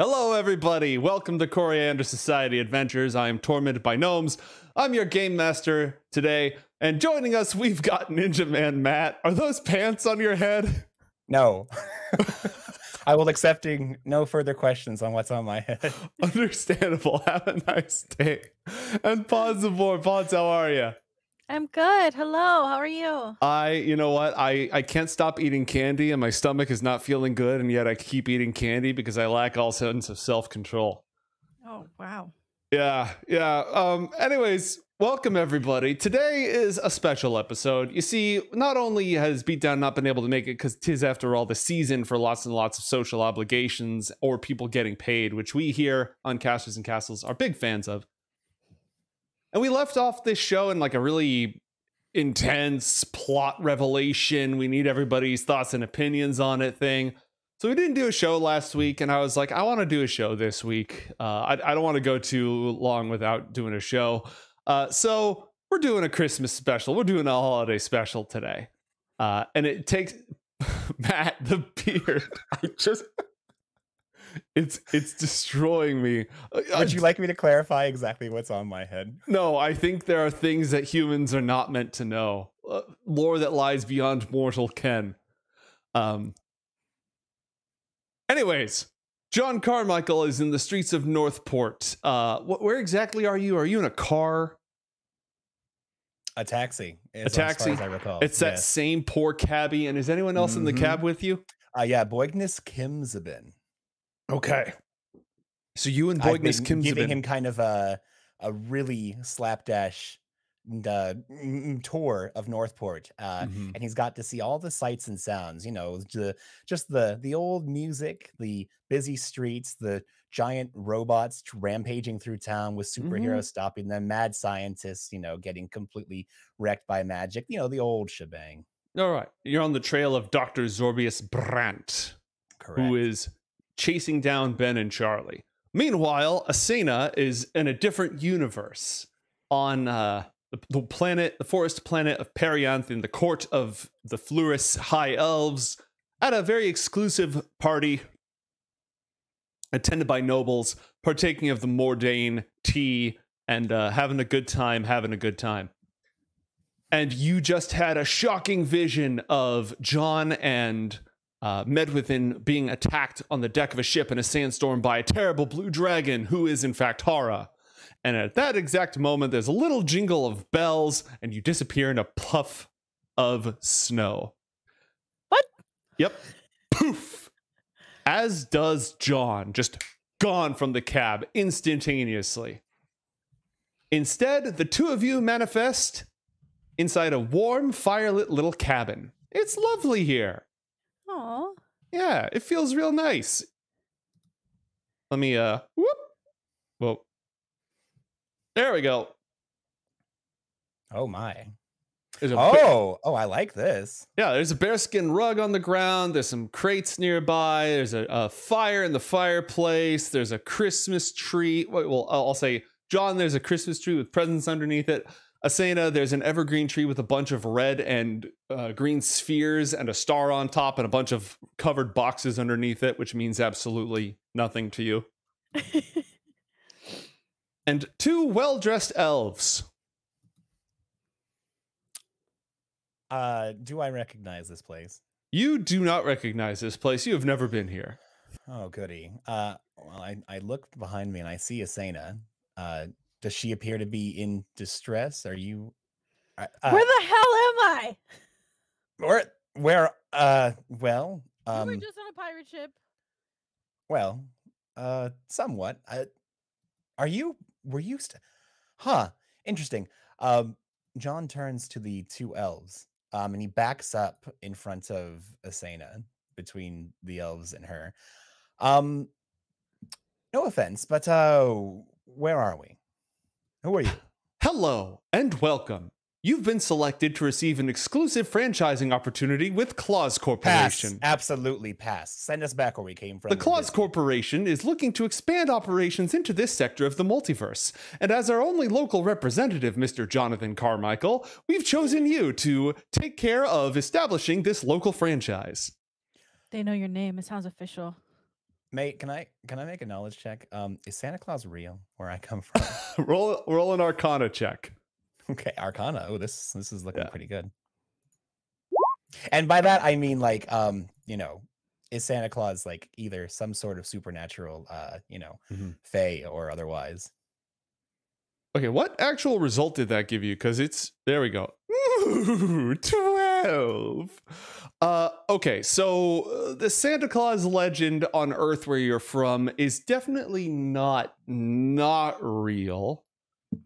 Hello, everybody. Welcome to Coriander Society Adventures. I am tormented by gnomes. I'm your game master today, and joining us, we've got Ninja Man Matt. Are those pants on your head? No. I will accepting no further questions on what's on my head. Understandable. Have a nice day. And Pods aboard. Pods, how are you? I'm good. Hello. How are you? You know what? I can't stop eating candy, and my stomach is not feeling good, and yet I keep eating candy because I lack all sense of self-control. Oh, wow. Yeah. Anyways, welcome everybody. Today is a special episode. You see, not only has Beatdown not been able to make it because 'tis after all the season for lots and lots of social obligations or people getting paid, which we here on Casters and Castles are big fans of. And we left off this show in like a really intense plot revelation. We need everybody's thoughts and opinions on it thing. So we didn't do a show last week, and I was like, I want to do a show this week. I don't want to go too long without doing a show. So we're doing a Christmas special. We're doing a holiday special today. And it takes Matt, the beard. It's destroying me. Would you like me to clarify exactly what's on my head? No, I think there are things that humans are not meant to know. Lore that lies beyond mortal ken. Anyways, John Carmichael is in the streets of Northport. Where exactly are you? Are you in a car? A taxi. A taxi? As I recall. It's that same poor cabbie. And is anyone else in the cab with you? Yeah, Boignis Kimsabin. Okay. So you and Boignis Kimsabin. Giving him kind of a really slapdash tour of Northport, and he's got to see all the sights and sounds, you know, just the old music, the busy streets, the giant robots rampaging through town with superheroes stopping them, mad scientists, you know, getting completely wrecked by magic, you know, the old shebang. All right. You're on the trail of Dr. Zorbius Brandt. Correct. Who is chasing down Ben and Charlie. Meanwhile, Asena is in a different universe on the forest planet of Perianth, in the court of the Fluris High Elves, at a very exclusive party attended by nobles, partaking of the Mordain tea and having a good time. And you just had a shocking vision of John and Medwithin being attacked on the deck of a ship in a sandstorm by a terrible blue dragon who is in fact Hara. And at that exact moment, there's a little jingle of bells, and you disappear in a puff of snow. What? Yep. Poof. As does John, just gone from the cab instantaneously. Instead, the two of you manifest inside a warm, firelit little cabin. It's lovely here. Aw. Yeah, it feels real nice. Let me, whoa. There we go. Oh my. I like this. Yeah, there's a bearskin rug on the ground. There's some crates nearby. There's a fire in the fireplace. There's a Christmas tree. Well, I'll say, John, there's a Christmas tree with presents underneath it. Asena, there's an evergreen tree with a bunch of red and green spheres and a star on top and a bunch of covered boxes underneath it, which means absolutely nothing to you. And two well-dressed elves. Do I recognize this place? You do not recognize this place. You have never been here. Oh, goody. Well, I look behind me and I see Asena. Does she appear to be in distress? Are you? Where the hell am I? Where? Well, We were just on a pirate ship. Well, somewhat. Were you? Interesting. John turns to the two elves, and he backs up in front of Asena, between the elves and her. No offense, but where are we? Who are you? Hello and welcome. You've been selected to receive an exclusive franchising opportunity with Claws Corporation. Pass. Absolutely pass. Send us back where we came from. The Claws Corporation is looking to expand operations into this sector of the multiverse. And as our only local representative, Mr. Jonathan Carmichael, we've chosen you to take care of establishing this local franchise. They know your name. It sounds official. Mate, can I make a knowledge check? Is Santa Claus real where I come from? Roll an Arcana check. Okay, Arcana. Oh, this is looking Yeah. pretty good. And by that I mean like you know, is Santa Claus like either some sort of supernatural you know, fae or otherwise? Okay, what actual result did that give you? Because it's there we go. Ooh, 12. Okay, so the Santa Claus legend on Earth where you're from is definitely not real.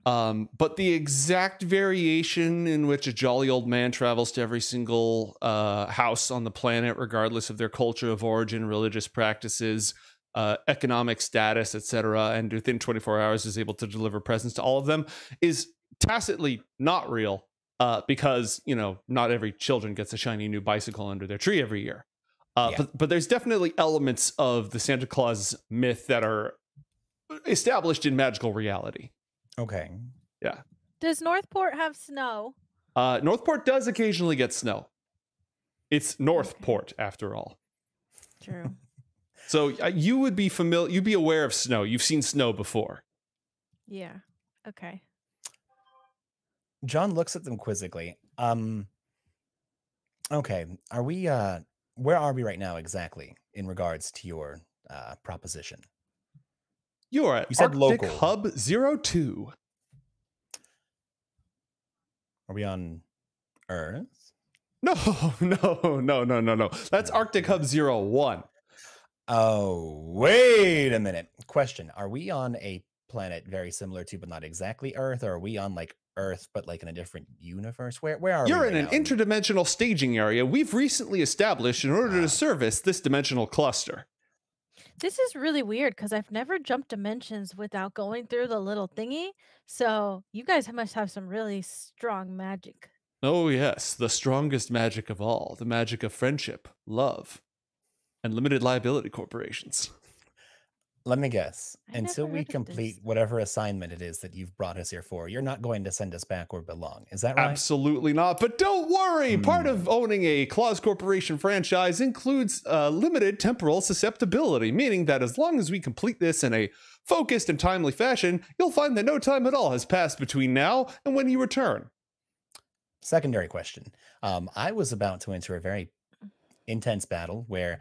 But the exact variation in which a jolly old man travels to every single house on the planet, regardless of their culture of origin, religious practices, economic status, etc., and within 24 hours is able to deliver presents to all of them, is tacitly not real, because you know not every children gets a shiny new bicycle under their tree every year. But there's definitely elements of the Santa Claus myth that are established in magical reality. Okay. Yeah. Does Northport have snow? Northport does occasionally get snow. It's Northport after all. True. So you would be familiar. You'd be aware of snow. You've seen snow before. Yeah. Okay. John looks at them quizzically. Okay. Are we where are we right now exactly in regards to your proposition? You are at You said Arctic local. Hub 02. Are we on Earth? No. That's Arctic Hub 01. Oh, wait a minute. Question. Are we on a planet very similar to, but not exactly Earth? Or are we on like Earth, but like in a different universe? Where are You're we in right an now? interdimensional staging area we've recently established in order to service this dimensional cluster. This is really weird because I've never jumped dimensions without going through the little thingy. So you guys must have some really strong magic. Oh yes, the strongest magic of all, the magic of friendship, love, and limited liability corporations. Let me guess. I Until never we heard of complete this. whatever assignment it is that you've brought us here for, you're not going to send us back where we belong. Is that right? Absolutely not. But don't worry. Part of owning a Claus Corporation franchise includes limited temporal susceptibility, meaning that as long as we complete this in a focused and timely fashion, you'll find that no time at all has passed between now and when you return. Secondary question. I was about to enter a very intense battle where,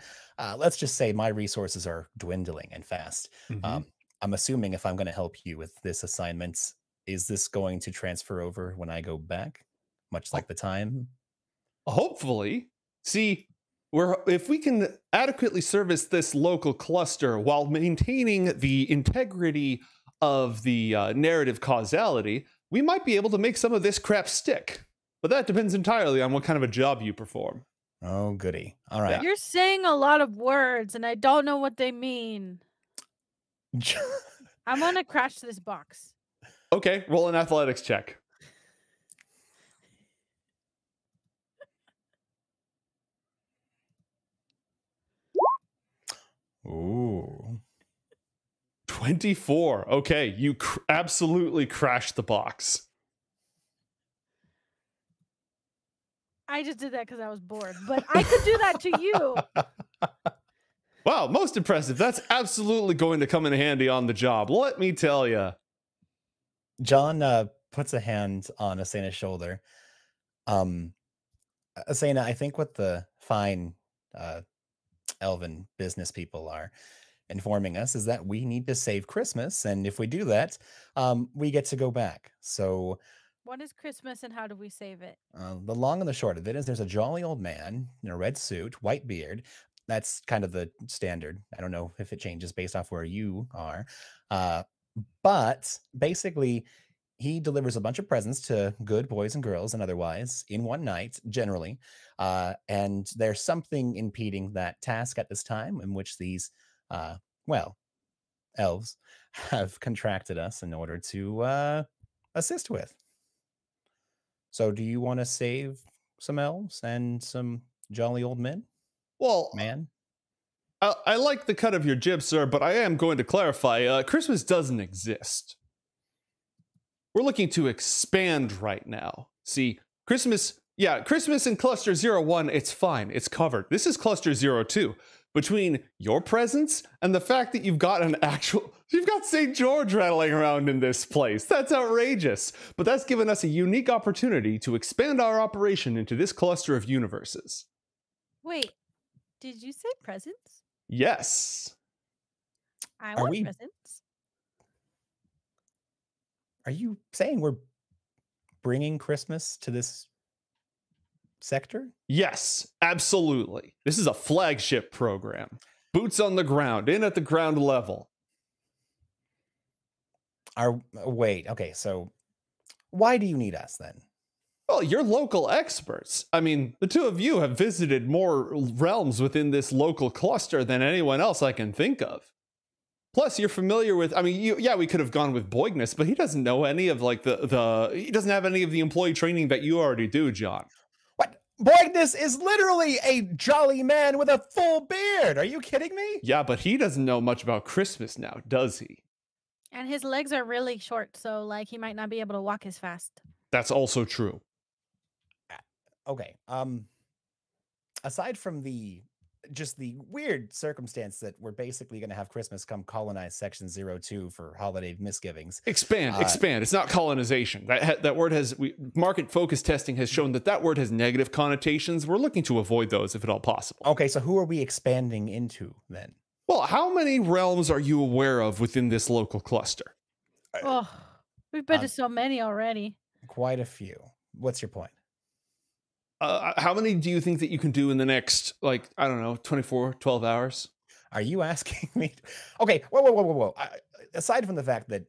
let's just say my resources are dwindling and fast. I'm assuming if I'm going to help you with this assignment, is this going to transfer over when I go back? Much like the time? Hopefully. See, if we can adequately service this local cluster while maintaining the integrity of the narrative causality, we might be able to make some of this crap stick. But that depends entirely on what kind of a job you perform. Oh, goody. All right. You're saying a lot of words and I don't know what they mean. I'm going to crash this box. Okay, roll an athletics check. Ooh. 24. Okay, you absolutely crashed the box. I just did that because I was bored, but I could do that to you. Wow, most impressive. That's absolutely going to come in handy on the job. Let me tell you. John puts a hand on Asena's shoulder. Asena, I think what the fine elven business people are informing us is that we need to save Christmas, and if we do that, we get to go back. So What is Christmas and how do we save it? the long and the short of it is there's a jolly old man in a red suit, white beard. That's kind of the standard. I don't know if it changes based off where you are. But basically, he delivers a bunch of presents to good boys and girls and otherwise in one night, generally. And there's something impeding that task at this time in which these, elves have contracted us in order to assist with. So do you want to save some elves and some jolly old men? Well, Man? I like the cut of your jib, sir, but I am going to clarify. Christmas doesn't exist. We're looking to expand right now. See, Christmas in Cluster 01, it's fine. It's covered. This is Cluster 02. between your presence and the fact that you've got St. George rattling around in this place. That's outrageous. But that's given us a unique opportunity to expand our operation into this cluster of universes. Wait, did you say presents? Yes. I want presents. Are you saying we're bringing Christmas to this sector? Yes, absolutely. This is a flagship program. Boots on the ground, in at the ground level. Wait, okay, so why do you need us then? Well, you're local experts. I mean, the two of you have visited more realms within this local cluster than anyone else I can think of. Plus, you're familiar with, I mean, we could have gone with Boignus, but he doesn't know any of like he doesn't have any of the employee training that you already do, John. What? Boignus is literally a jolly man with a full beard. Are you kidding me? Yeah, but he doesn't know much about Christmas now, does he? And his legs are really short, so like he might not be able to walk as fast. That's also true. Okay. Aside from the weird circumstance that we're basically going to have Christmas come colonize Section 02 for holiday misgivings. Expand. It's not colonization. That word has market focus testing has shown that word has negative connotations. We're looking to avoid those if at all possible. Okay, so who are we expanding into then? Well, how many realms are you aware of within this local cluster? Oh, we've been to so many already. Quite a few. What's your point? How many do you think that you can do in the next, 12 hours? Are you asking me? Okay, whoa. Aside from the fact that,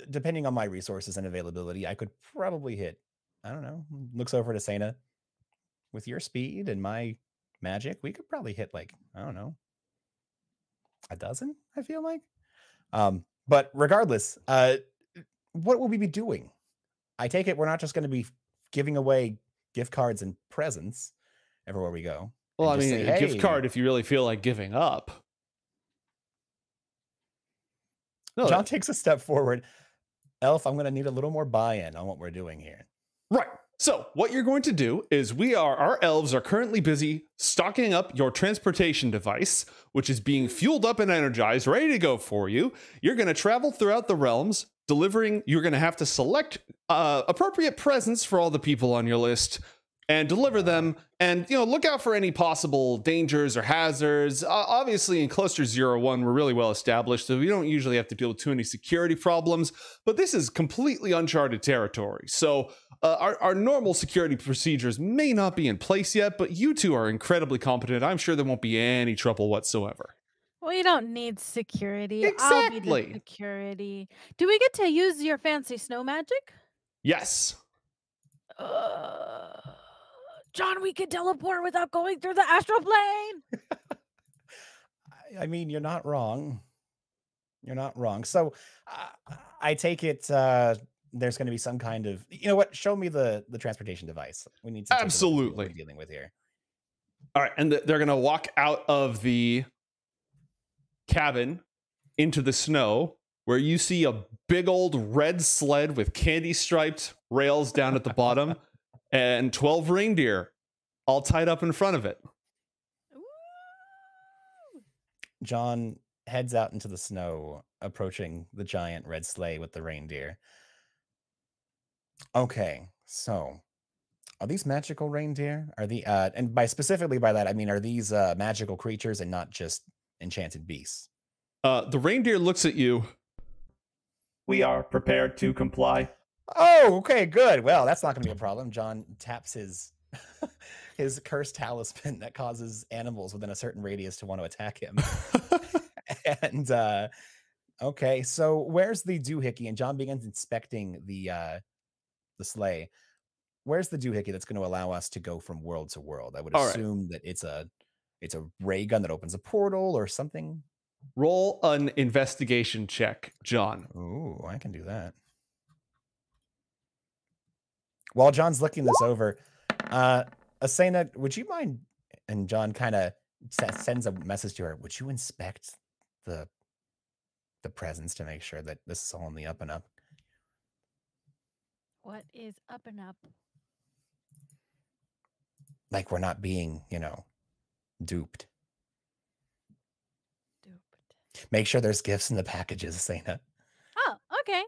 depending on my resources and availability, I could probably hit, I don't know, looks over to Asena. With your speed and my magic, we could probably hit I don't know, a dozen, I feel like. But regardless, what will we be doing? I take it we're not just going to be giving away gift cards and presents everywhere we go. Well, I mean, a gift card if you really feel like giving up. No, John takes a step forward. Elf, I'm going to need a little more buy-in on what we're doing here. Right. So what you're going to do is our elves are currently busy stocking up your transportation device, which is being fueled up and energized, ready to go for you. You're going to travel throughout the realms, delivering. You're going to have to select appropriate presents for all the people on your list and deliver them. And, look out for any possible dangers or hazards. Obviously, in Cluster 01, we're really well established, so we don't usually have to deal with too many security problems. But this is completely uncharted territory. So our normal security procedures may not be in place yet, but you two are incredibly competent. I'm sure there won't be any trouble whatsoever. We don't need security. Exactly. I'll be the security. Do we get to use your fancy snow magic? Yes. John, we can teleport without going through the astral plane. I mean, you're not wrong. You're not wrong. So I take it there's going to be some kind of, you know what? Show me the transportation device. We need to absolutely what we're dealing with here. All right, and they're going to walk out of the cabin into the snow, where you see a big old red sled with candy striped rails down at the bottom and 12 reindeer all tied up in front of it. John heads out into the snow, approaching the giant red sleigh with the reindeer. Okay, so are these magical reindeer? Are the and specifically by that I mean, are these magical creatures and not just enchanted beasts? The reindeer looks at you. We are prepared to comply. Oh, okay, good. Well, that's not going to be a problem. John taps his his cursed talisman that causes animals within a certain radius to want to attack him. And okay, so where's the doohickey? And John begins inspecting the sleigh. Where's the doohickey that's going to allow us to go from world to world? I would assume that it's a ray gun that opens a portal or something. Roll an investigation check, John. Ooh, I can do that. While John's looking this over, Asena, would you mind? And John kind of sends a message to her. Would you inspect the presents to make sure that this is all on the up and up? What is up and up? Like we're not being, duped. Make sure there's gifts in the packages, Asena. Oh, okay.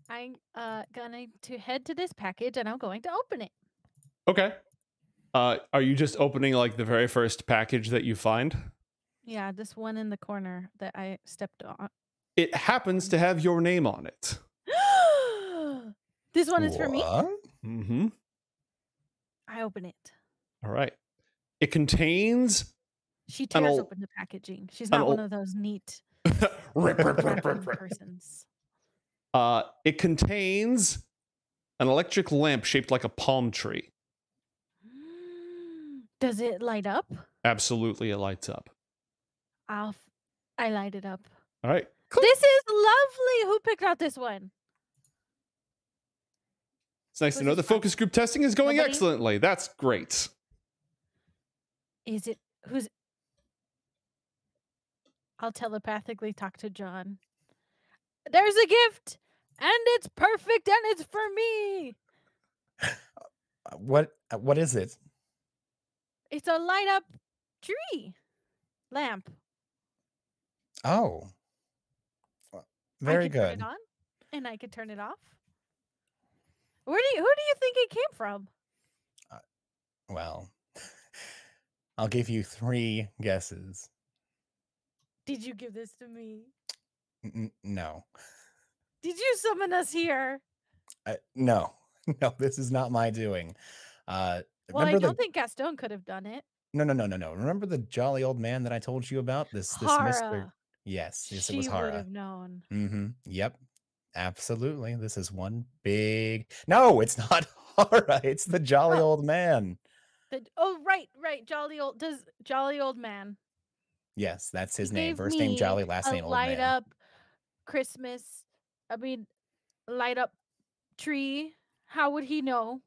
I'm going to head to this package and I'm going to open it. Okay. Are you just opening like the very first package that you find? Yeah, this one in the corner that I stepped on. It happens to have your name on it. This one is for me? Mm-hmm. I open it. All right. It contains... She tears open the packaging. She's not one of those neat persons. It contains an electric lamp shaped like a palm tree. Does it light up? Absolutely, it lights up. I light it up. All right. This is lovely. Who picked out this one? It's nice to know the focus group testing is going excellently. That's great. Is it who's? I'll telepathically talk to John. There's a gift, and it's perfect, and it's for me. What is it? It's a light up tree lamp. Oh, very good. I can turn it on, and I can turn it off. Who do you think it came from? Well, I'll give you 3 guesses. Did you give this to me? No. Did you summon us here? No. No, this is not my doing. Well, I don't think Gastone could have done it. No. Remember the jolly old man that I told you about? This Mr. Yes, it was Hara. She would have known. Mm-hmm. Yep. Absolutely. This is one big... No, it's not Hara. It's the jolly old man. Right. Jolly old man. Yes, that's his name. First name Jolly, last name Old Man. Light up light up tree. How would he know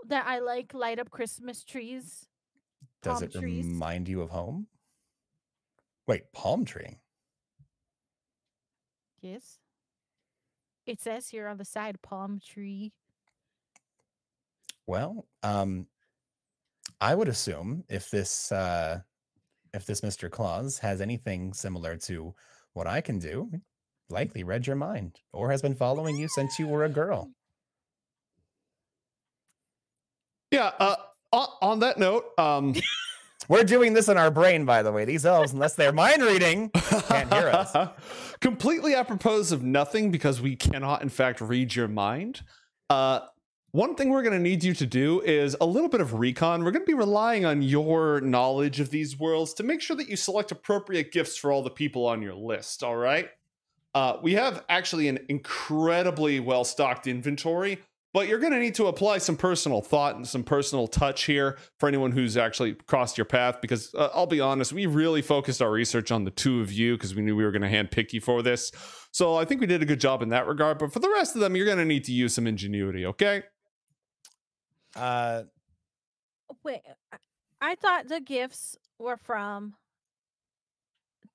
that I like light up Christmas trees? Does it remind you of home? Wait, palm tree? Yes. It says here on the side, palm tree. Well, I would assume if this Mr. Claus has anything similar to what I can do, likely read your mind or has been following you since you were a girl. Yeah. On that note, we're doing this in our brain, by the way. These elves, unless they're mind reading, can't hear us. Completely apropos of nothing, because we cannot, in fact, read your mind. One thing we're going to need you to do is a little bit of recon. We're going to be relying on your knowledge of these worlds to make sure that you select appropriate gifts for all the people on your list, all right? We have actually an incredibly well-stocked inventory, but you're going to need to apply some personal thought and some personal touch here for anyone who's actually crossed your path, because I'll be honest, we really focused our research on the 2 of you because we knew we were going to handpick you for this. So I think we did a good job in that regard, but for the rest of them, you're going to need to use some ingenuity, okay? Wait, I thought the gifts were from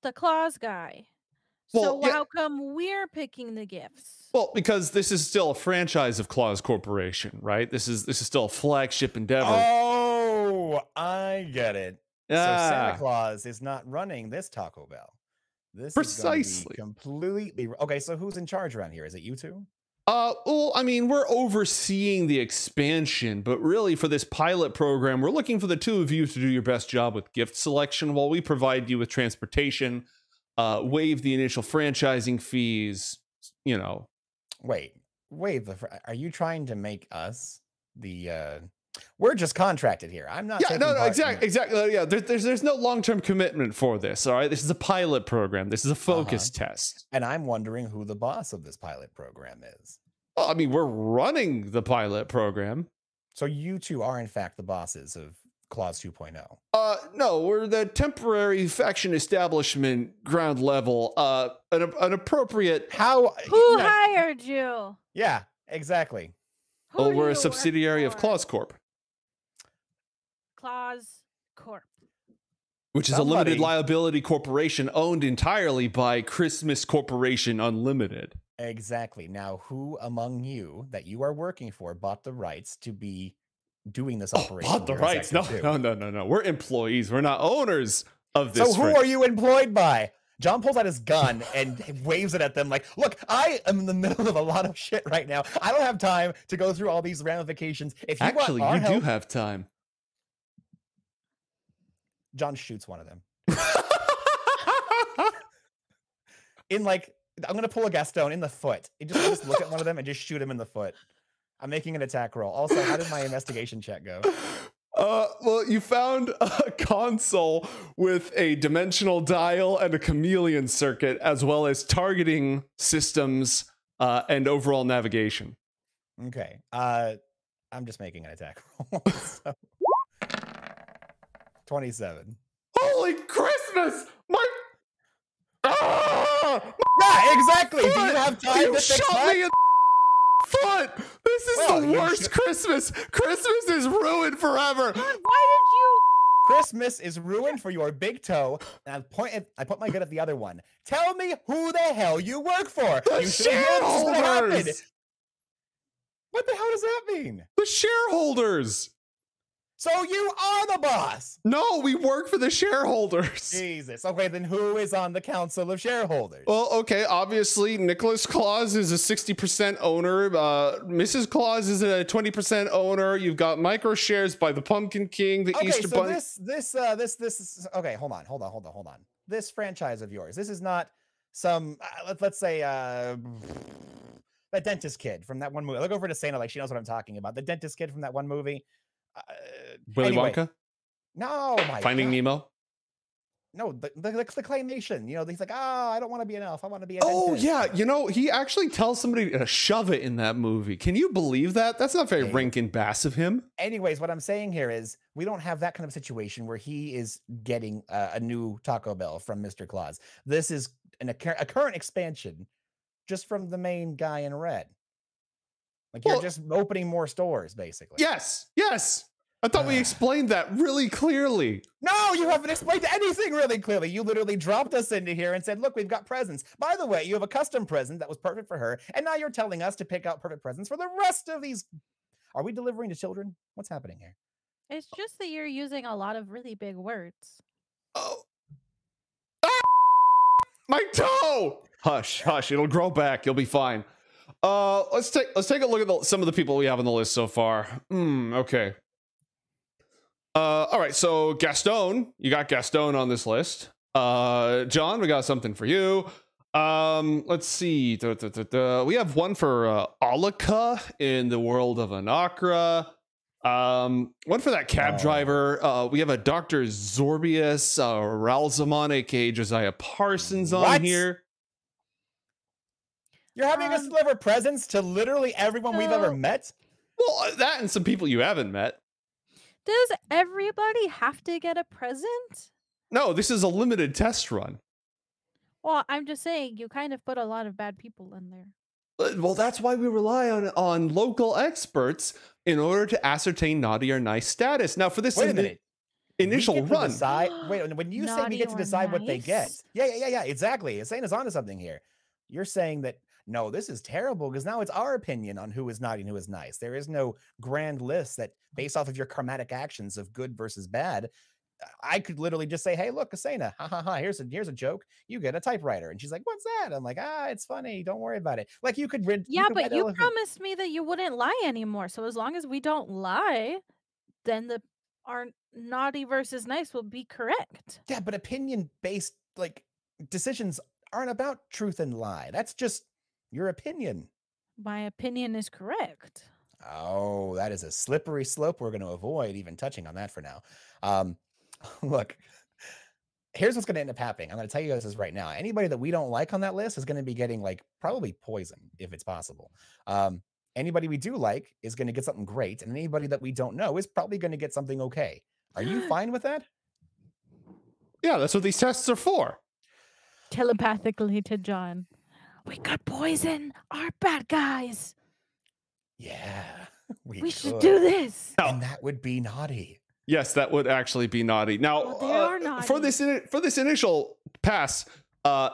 the Claus guy. So how come we're picking the gifts? Well, because this is still a franchise of Claus Corporation, right? This is still a flagship endeavor. Oh, I get it. Yeah. So Santa Claus is not running this Taco Bell. This precisely is going to be completely... Okay, so who's in charge around here? Is it you two? Well, I mean, we're overseeing the expansion, but really for this pilot program, we're looking for the 2 of you to do your best job with gift selection while we provide you with transportation, waive the initial franchising fees, you know. Wait, are you trying to make us the... We're just contracted here. I'm not. Yeah, no, exactly. Yeah, there's no long-term commitment for this. All right, this is a pilot program. This is a focus test. And I'm wondering who the boss of this pilot program is. Well, I mean, we're running the pilot program. So you two are in fact the bosses of Claus 2.0. No, we're the temporary faction establishment ground level. An appropriate. Who hired you? Yeah, exactly. Well, we're a subsidiary of Claus Corp. Claus Corp. Which is a limited liability corporation owned entirely by Christmas Corporation Unlimited. Exactly. Now, who among you that you are working for bought the rights to be doing this operation? Bought the rights? No. We're employees. We're not owners of this. So who are you employed by? John pulls out his gun and waves it at them like, look, I am in the middle of a lot of shit right now. I don't have time to go through all these ramifications. If you Actually, want you help, do have time. John shoots one of them. In like, I'm going to pull a Gastone in the foot. Just look at one of them and just shoot him in the foot. I'm making an attack roll. Also, how did my investigation check go? Well, you found a console with a dimensional dial and a chameleon circuit, as well as targeting systems and overall navigation. Okay. I'm just making an attack roll. So, 27. Holy Christmas! Yeah, exactly. Foot! Do you have time You to fix shot that? me in the foot! This is the worst Christmas! Christmas is ruined forever! God, why did you? Christmas is ruined for your big toe, and I put my gun at the other one. Tell me who the hell you work for. The You should have known this would happen. shareholders! What the hell does that mean? The shareholders! So you are the boss. No, we work for the shareholders. Jesus. Okay, then who is on the council of shareholders? Well, okay, obviously Nicholas Claus is a 60% owner. Mrs. Claus is a 20% owner. You've got micro shares by the Pumpkin King, the Okay, Easter so Bunny. this is okay. Hold on. This franchise of yours. This is not some let's say the dentist kid from that one movie. Look over to Asena like she knows what I'm talking about. The dentist kid from that one movie. Willy Wonka? No, my Finding God. Nemo? No, the claymation. You know, he's like, I don't want to be an elf. I want to be a Oh, dentist. yeah. You know, he actually tells somebody to shove it in that movie. Can you believe that? That's not very Rankin Bass of him. Anyways, what I'm saying here is we don't have that kind of situation where he is getting a new Taco Bell from Mr. Claus. This is a current expansion just from the main guy in red. Like you're just opening more stores, basically. Yes. I thought we explained that really clearly. No, you haven't explained anything really clearly. You literally dropped us into here and said, look, we've got presents. By the way, you have a custom present that was perfect for her. And now you're telling us to pick out perfect presents for the rest of these. Are we delivering to children? What's happening here? It's just that you're using a lot of really big words. Oh. Ah! My toe! Hush. It'll grow back. You'll be fine. Let's take a look at some of the people we have on the list so far. Okay. All right, so Gastone, you got Gastone on this list. John, we got something for you. Let's see. We have one for Alika in the world of Anakra. One for that cab driver. We have a Dr. Zorbius, Ralzamon, aka Josiah Parsons on here. You're having us deliver presents to literally everyone we've ever met? Well, that and some people you haven't met. Does everybody have to get a present? No, this is a limited test run. Well, I'm just saying you kind of put a lot of bad people in there. Well, that's why we rely on local experts in order to ascertain naughty or nice status. Now, for this initial run, when you say we get to decide what they get, yeah, exactly. Asena's onto something here. You're saying that no, this is terrible because now it's our opinion on who is naughty and who is nice. There is no grand list that based off of your karmatic actions of good versus bad. I could literally just say, hey, look, Asena, here's a joke. You get a typewriter. And she's like, what's that? I'm like, it's funny. Don't worry about it. Like you could read. Yeah, but you promised me that you wouldn't lie anymore. So as long as we don't lie, then our naughty versus nice will be correct. Yeah, but opinion-based like decisions aren't about truth and lie. That's just your opinion. My opinion is correct. Oh, that is a slippery slope we're going to avoid even touching on that for now. Look, here's what's going to end up happening. I'm going to tell you guys this right now. Anybody that we don't like on that list is going to be getting like probably poison if it's possible. Anybody we do like is going to get something great. And anybody that we don't know is probably going to get something okay. Are you fine with that? Yeah, that's what these tests are for. Telepathically to John. We could poison our bad guys. Yeah, we should do this. And that would be naughty. Yes, that would actually be naughty. Now, they are naughty. For this initial pass,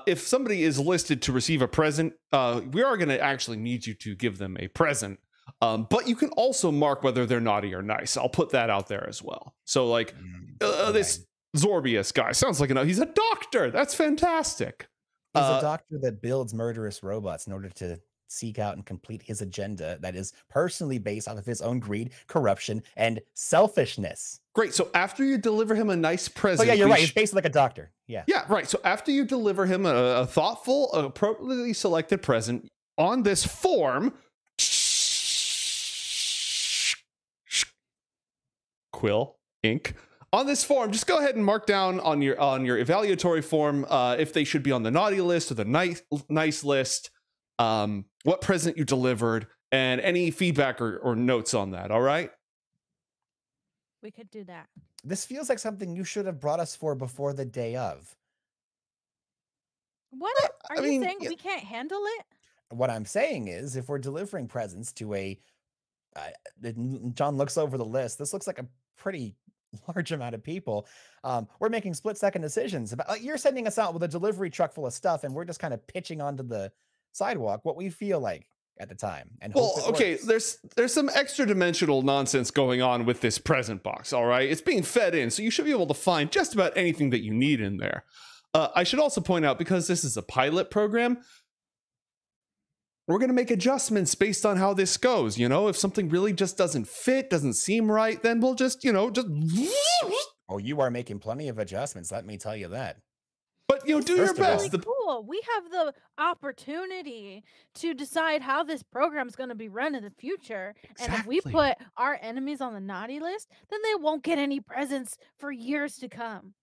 if somebody is listed to receive a present, we are going to actually need you to give them a present. But you can also mark whether they're naughty or nice. I'll put that out there as well. So, like, Zorbius guy. Sounds like he's a doctor. That's fantastic. He's a doctor that builds murderous robots in order to seek out and complete his agenda that is personally based off of his own greed, corruption, and selfishness. Great. So after you deliver him a nice present. Oh, yeah, you're right. He's basically like a doctor. Yeah. Yeah, right. So after you deliver him a thoughtful, appropriately selected present on this form, quill, ink. On this form, just go ahead and mark down on your evaluatory form if they should be on the naughty list or the nice list, what present you delivered, and any feedback or notes on that. All right? We could do that. This feels like something you should have brought us for before the day of. What are you saying? We can't handle it? What I'm saying is, if we're delivering presents to a... John looks over the list. This looks like a pretty large amount of people. We're making split-second decisions about. Like, you're sending us out with a delivery truck full of stuff, and we're just kind of pitching onto the sidewalk what we feel like at the time. And okay, there's some extra dimensional nonsense going on with this present box. All right, it's being fed in, so you should be able to find just about anything that you need in there. I should also point out, because this is a pilot program, we're going to make adjustments based on how this goes. You know, if something really just doesn't fit, doesn't seem right, then we'll just. Oh, you are making plenty of adjustments. Let me tell you that. But, do your best. Really cool. We have the opportunity to decide how this program's going to be run in the future. Exactly. And if we put our enemies on the naughty list, then they won't get any presents for years to come.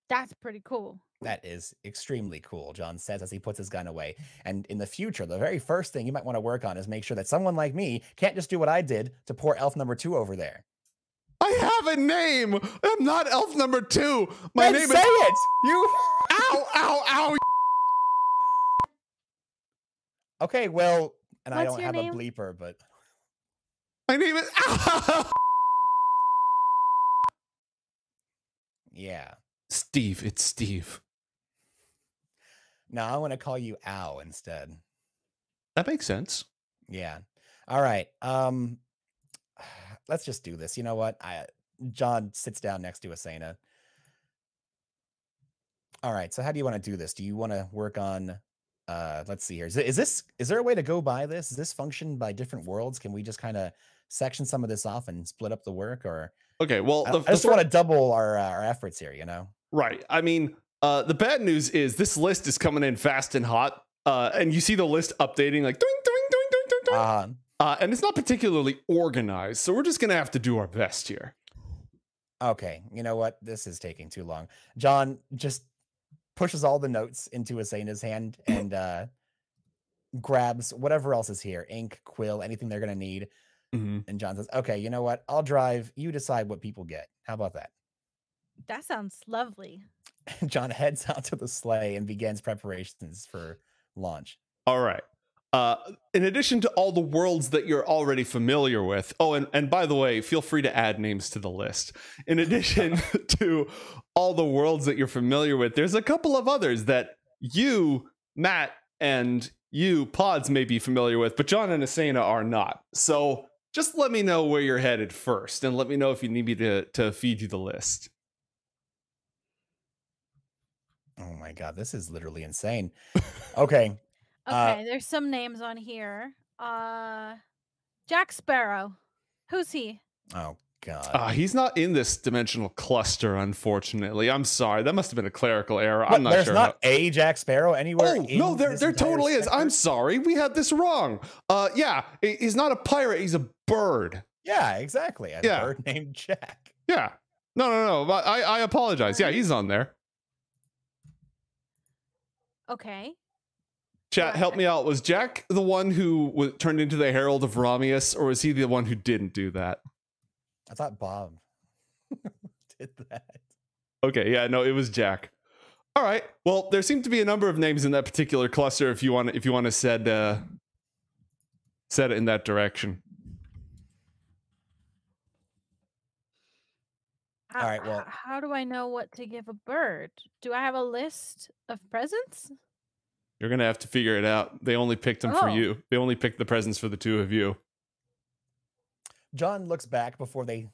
That's pretty cool. That is extremely cool, John says as he puts his gun away. And in the future, the very first thing you might want to work on is make sure that someone like me can't just do what I did to poor elf number 2 over there. I have a name. I'm not elf number 2. My name say it. You. Ow! Ow! Ow! Okay, well, and What's I don't have name? a bleeper, but my name is. Yeah. Steve. It's Steve. No, I want to call you Ow instead. That makes sense. Yeah. All right. Let's just do this. You know what? John sits down next to Asena. All right. So how do you want to do this? Do you want to work on? Let's see here. Is there a way to go by this? Does this function by different worlds? Can we just kind of section some of this off and split up the work? Or okay. Well, I just want to double our efforts here. You know. Right. I mean, the bad news is this list is coming in fast and hot, and you see the list updating like doing, doing, doing, doing, doing, doing. And it's not particularly organized, so we're just gonna have to do our best here. Okay, you know what? This is taking too long. John just pushes all the notes into Asena's hand and grabs whatever else is here: ink, quill, anything they're gonna need. Mm-hmm. And John says, "Okay, you know what? I'll drive. You decide what people get. How about that?" That sounds lovely. John heads out to the sleigh and begins preparations for launch. All right. In addition to all the worlds that you're already familiar with, and by the way, feel free to add names to the list. In addition to all the worlds that you're familiar with, there's a couple of others that you, Matt, and you, Pods, may be familiar with, but John and Asena are not. So just let me know where you're headed first, and let me know if you need me to feed you the list. Oh my God, this is literally insane. Okay. Okay, there's some names on here. Jack Sparrow. Who's he? Oh God. He's not in this dimensional cluster, unfortunately. I'm sorry. That must have been a clerical error. I'm not sure. There's not a Jack Sparrow anywhere. Oh, no, there totally is. I'm sorry. We had this wrong. Yeah, he's not a pirate. He's a bird. Yeah, exactly. A bird named Jack. Yeah. No. But I apologize. Yeah, he's on there. Okay. Chat, help me out. Was Jack the one who turned into the Herald of Romius, or was he the one who didn't do that? I thought Bob did that. Okay, yeah, no, it was Jack. All right. Well, there seem to be a number of names in that particular cluster. If you want to set it in that direction. All right. Well, how do I know what to give a bird? Do I have a list of presents? You're gonna have to figure it out. They only picked them for you. They only picked the presents for the two of you. John looks back before they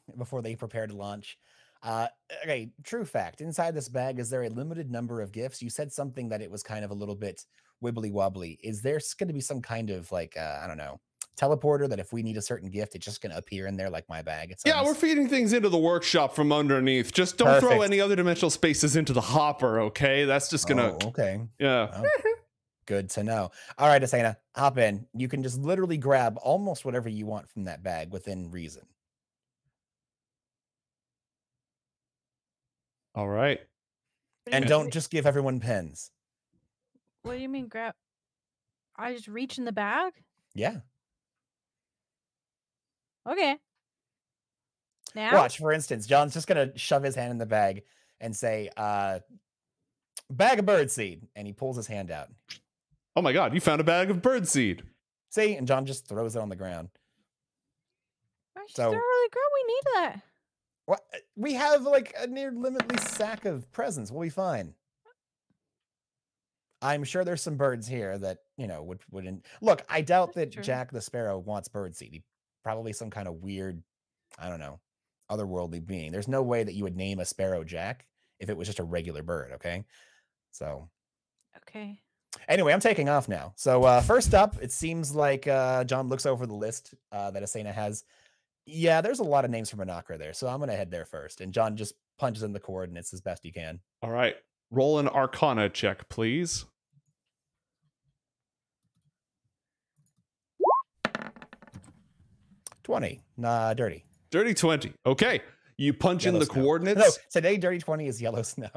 prepare to launch. Okay, true fact. Inside this bag, is there a limited number of gifts? You said something that it was kind of a little bit wibbly wobbly. Is there going to be some kind of like, I don't know, teleporter that if we need a certain gift, it's just going to appear in there like my bag? Yeah, we're feeding things into the workshop from underneath. Just don't throw any other dimensional spaces into the hopper, okay? That's just going to... okay. Yeah. Oh, good to know. All right, Asena, hop in. You can just literally grab almost whatever you want from that bag within reason. All right. And don't just give everyone pens. What do you mean grab? I just reach in the bag? Yeah. Okay. Now? Watch, for instance, John's just going to shove his hand in the bag and say, bag of birdseed. And he pulls his hand out. Oh my God, you found a bag of birdseed. See? And John just throws it on the ground. I just throw it on the ground. We need that. What? We have like a near limitless sack of presents. We'll be fine. I'm sure there's some birds here that, you know, wouldn't... Look, I doubt that Jack the Sparrow wants birdseed. Probably some kind of weird, I don't know, otherworldly being. There's no way that you would name a sparrow Jack if it was just a regular bird, okay? So... Okay. Anyway, I'm taking off now. So first up, it seems like John looks over the list that Asena has. Yeah, there's a lot of names from Anakra there, so I'm going to head there first. And John just punches in the coordinates as best he can. All right. Roll an Arcana check, please. $20. Nah, dirty. Dirty 20. Okay. You punch Yellow in the snow. coordinates. No, today dirty 20 is yellow snow.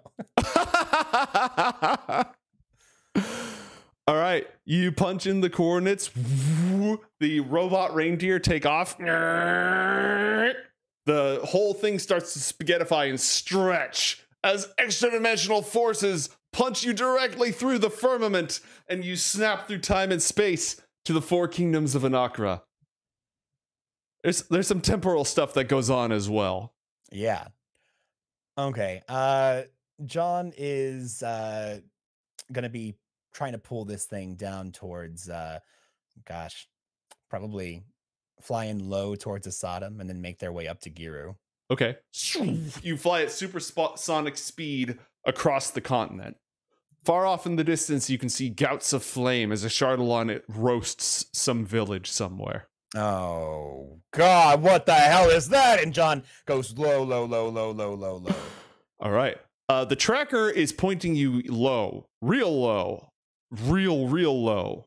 All right. You punch in the coordinates. The robot reindeer take off. The whole thing starts to spaghettify and stretch as extra-dimensional forces punch you directly through the firmament, and you snap through time and space to the four kingdoms of Anakra. There's some temporal stuff that goes on as well. Yeah. Okay. John is gonna be trying to pull this thing down towards probably flying low towards Asadam and then make their way up to Giru. Okay. You fly at supersonic speed across the continent. Far off in the distance, you can see gouts of flame as a Chardalon roasts some village somewhere. Oh, God, what the hell is that? And John goes low, low, low, low, low, low, low. All right. The tracker is pointing you low. Real low. Real low.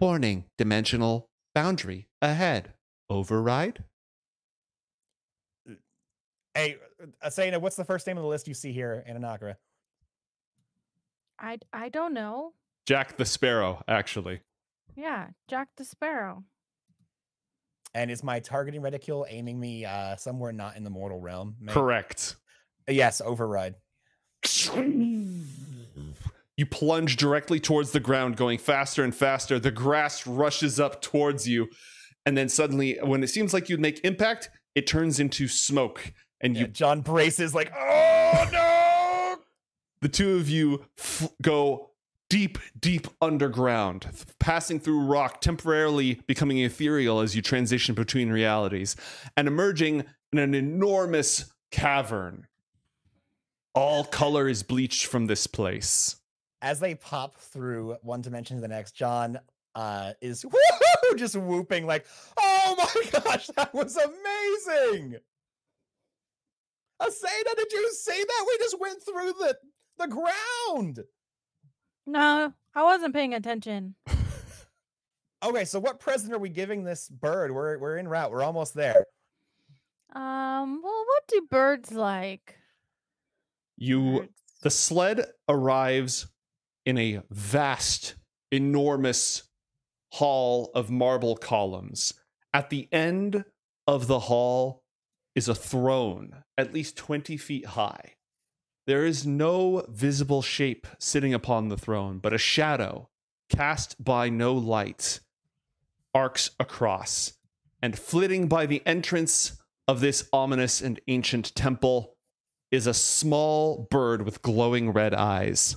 Warning. Dimensional boundary ahead. Override? Hey, Asena, what's the first name of the list you see here in Anakra? I don't know. Jack the Sparrow, actually. Yeah, Jack the Sparrow. And is my targeting reticule aiming me somewhere not in the mortal realm? Maybe? Correct. Yes, override. You plunge directly towards the ground, going faster and faster. The grass rushes up towards you. And then suddenly, when it seems like you'd make impact, it turns into smoke. And John braces like, oh, no! The two of you go deep underground, passing through rock, temporarily becoming ethereal as you transition between realities, and emerging in an enormous cavern. All color is bleached from this place. As they pop through one dimension to the next, John is just whooping like, oh my gosh, that was amazing! Asena, did you see that? We just went through the ground! No, I wasn't paying attention. Okay, so what present are we giving this bird? We're en route. We're almost there. Well, what do birds like? The sled arrives in a vast, enormous hall of marble columns. At the end of the hall is a throne, at least 20 feet high. There is no visible shape sitting upon the throne, but a shadow cast by no light arcs across, and flitting by the entrance of this ominous and ancient temple is a small bird with glowing red eyes.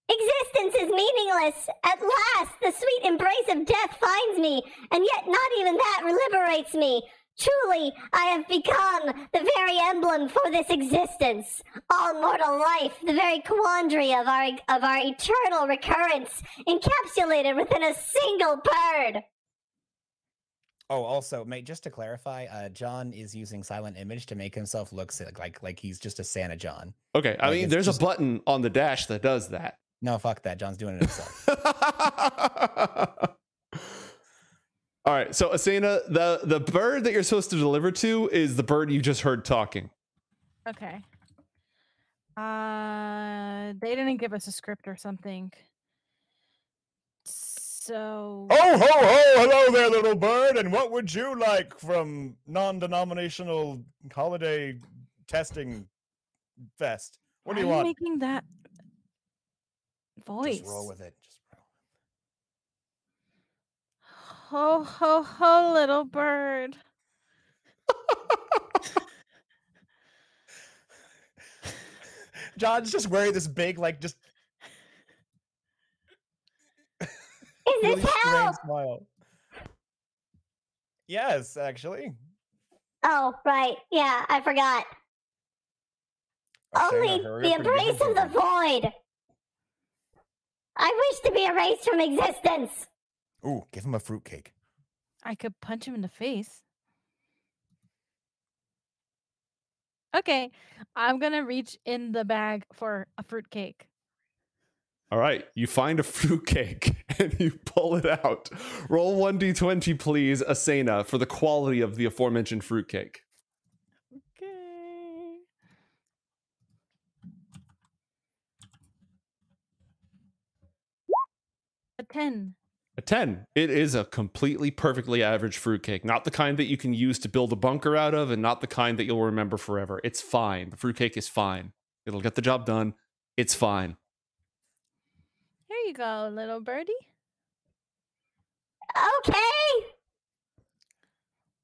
Existence is meaningless. At last, the sweet embrace of death finds me, and yet not even that liberates me. Truly, I have become the very emblem for this existence. All mortal life, the very quandary of our eternal recurrence, encapsulated within a single bird. Oh, also, mate, just to clarify, John is using silent image to make himself look like he's just a Santa John. Okay, I mean, there's a button on the dash that does that. No, fuck that. John's doing it himself. All right, so Asena, the bird that you're supposed to deliver to is the bird you just heard talking. Okay. They didn't give us a script or something. So. Oh, ho, ho! Hello there, little bird. And what would you like from non-denominational holiday testing fest? What do you want? Making that voice. Just roll with it. Just roll. Ho, ho, ho, little bird. John's just wearing this big, just Is really this strange hell? smile. Yes, actually. Oh, right. Yeah, I forgot. Asena, Only hurry the up and give embrace it of to the me. void. I wish to be erased from existence. Ooh, give him a fruitcake. I could punch him in the face. Okay, I'm gonna reach in the bag for a fruitcake. All right, you find a fruitcake and you pull it out. Roll 1d20, please, Asena, for the quality of the aforementioned fruitcake. Okay. A 10. A 10. It is a completely perfectly average fruitcake. Not the kind that you can use to build a bunker out of, and not the kind that you'll remember forever. It's fine. The fruitcake is fine. It'll get the job done. It's fine. Here you go, little birdie. Okay.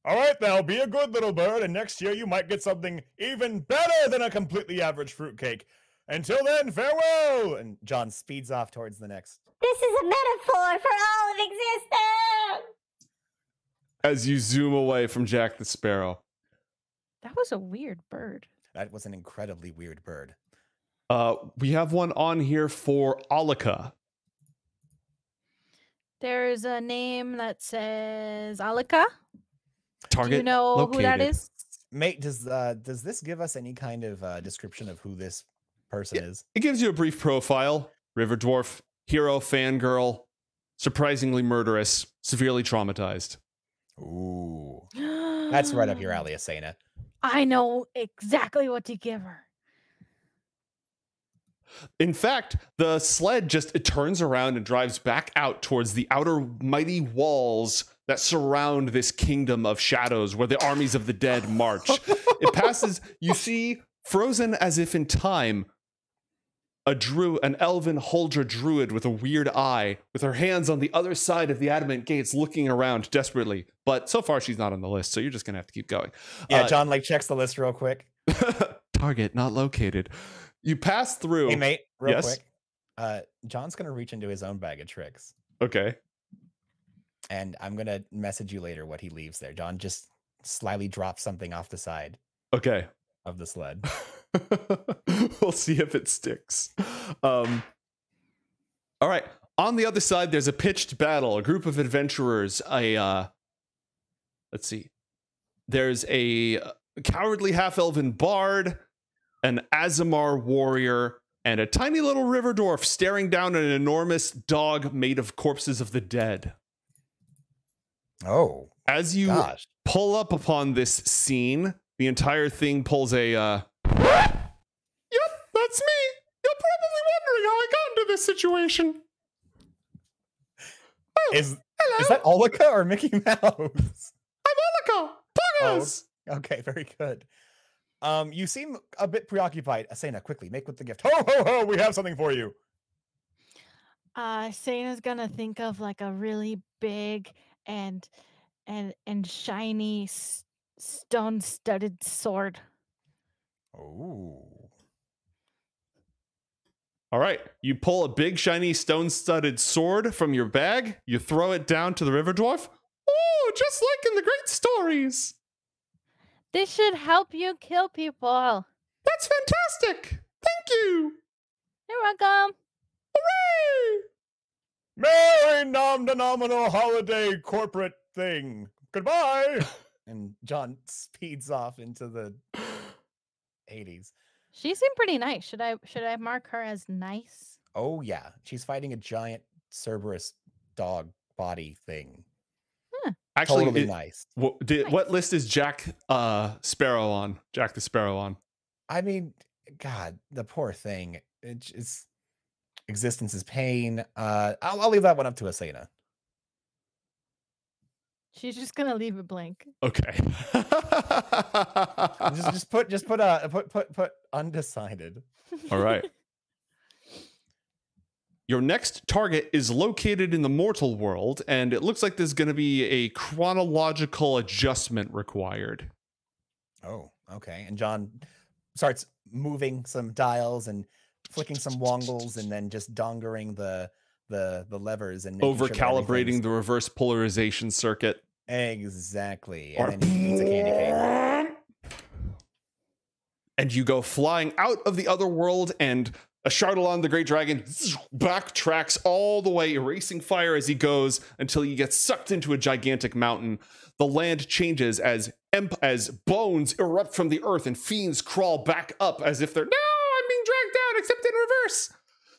All right, now be a good little bird, and next year you might get something even better than a completely average fruitcake. Until then, farewell! And John speeds off towards the next. This is a metaphor for all of existence. As you zoom away from Jack the Sparrow. That was a weird bird. That was an incredibly weird bird. We have one on here for Alika. There's a name that says Alika. Target Do you know located. who that is? Mate, does this give us any kind of description of who this person is? It gives you a brief profile. River dwarf, hero, fangirl, surprisingly murderous, severely traumatized. Ooh. That's right up your alley, Asena. I know exactly what to give her. In fact, the sled it turns around and drives back out towards the outer mighty walls that surround this kingdom of shadows where the armies of the dead march. It passes, you see, frozen as if in time, an elven Huldra druid with a weird eye, with her hands on the other side of the adamant gates looking around desperately. But so far she's not on the list, so you're just gonna have to keep going. Yeah, John checks the list real quick. Target not located. You pass through. Hey, mate, real Yes? quick. John's gonna reach into his own bag of tricks. Okay. And I'm gonna message you later what he leaves there. John just slyly drops something off the side Okay. of the sled. We'll see if it sticks. All right. On the other side, there's a pitched battle. A group of adventurers. Let's see. There's a cowardly half-elven bard, an Azamar warrior, and a tiny little river dwarf staring down at an enormous dog made of corpses of the dead. Oh, As you gosh. pull up upon this scene, the entire thing pulls a, yep, that's me. You're probably wondering how I got into this situation. Oh, Is hello. that Olika or Mickey Mouse? I'm Alika. Poggers. Okay, very good. You seem a bit preoccupied. Asena, quickly, make with the gift. Ho, ho, ho, we have something for you. Sena's gonna think of like a really big and shiny stone-studded sword. Oh. All right. You pull a big, shiny, stone-studded sword from your bag. You throw it down to the river dwarf. Oh, just like in the great stories. They should help you kill people. That's fantastic. Thank you. You're welcome. Hooray! Merry non-denominational holiday corporate thing. Goodbye. And John speeds off into the 80s. She seemed pretty nice. Should I mark her as nice? Oh yeah, she's fighting a giant Cerberus dog body thing. Actually, Totally nice. What list is Jack Sparrow on? Jack the Sparrow on? I mean, God, the poor thing. It's existence is pain. I'll leave that one up to Asena. She's just gonna leave it blank. Okay. just put undecided. All right. Your next target is located in the mortal world, and it looks like there's going to be a chronological adjustment required. Oh, okay. And John starts moving some dials and flicking some wongles, and then just dongering the levers and over calibrating the reverse polarization circuit. Exactly. And then he eats a candy cane. And you go flying out of the other world, and Ashardalon the Great Dragon backtracks all the way, erasing fire as he goes until he gets sucked into a gigantic mountain. The land changes as bones erupt from the earth and fiends crawl back up as if they're, no, I'm being dragged down, except in reverse.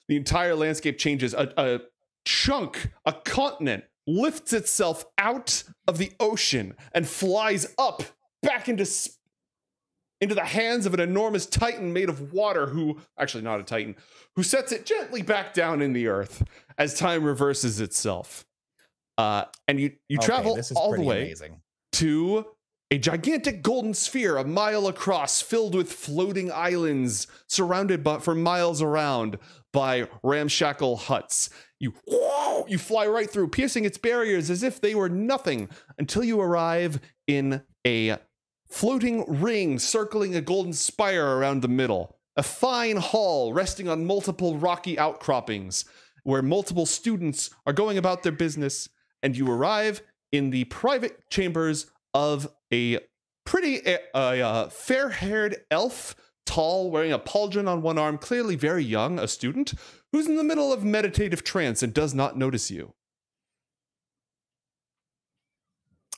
The entire landscape changes. A chunk, a continent, lifts itself out of the ocean and flies up back into the hands of an enormous titan made of water who, actually not a titan, who sets it gently back down in the earth as time reverses itself. And you travel all the way to a gigantic golden sphere a mile across, filled with floating islands, surrounded for miles around by ramshackle huts. You fly right through, piercing its barriers as if they were nothing, until you arrive in a floating ring circling a golden spire around the middle. A fine hall resting on multiple rocky outcroppings where multiple students are going about their business, and you arrive in the private chambers of a pretty fair-haired elf, tall, wearing a pauldron on one arm, clearly very young, a student, who's in the middle of meditative trance and does not notice you.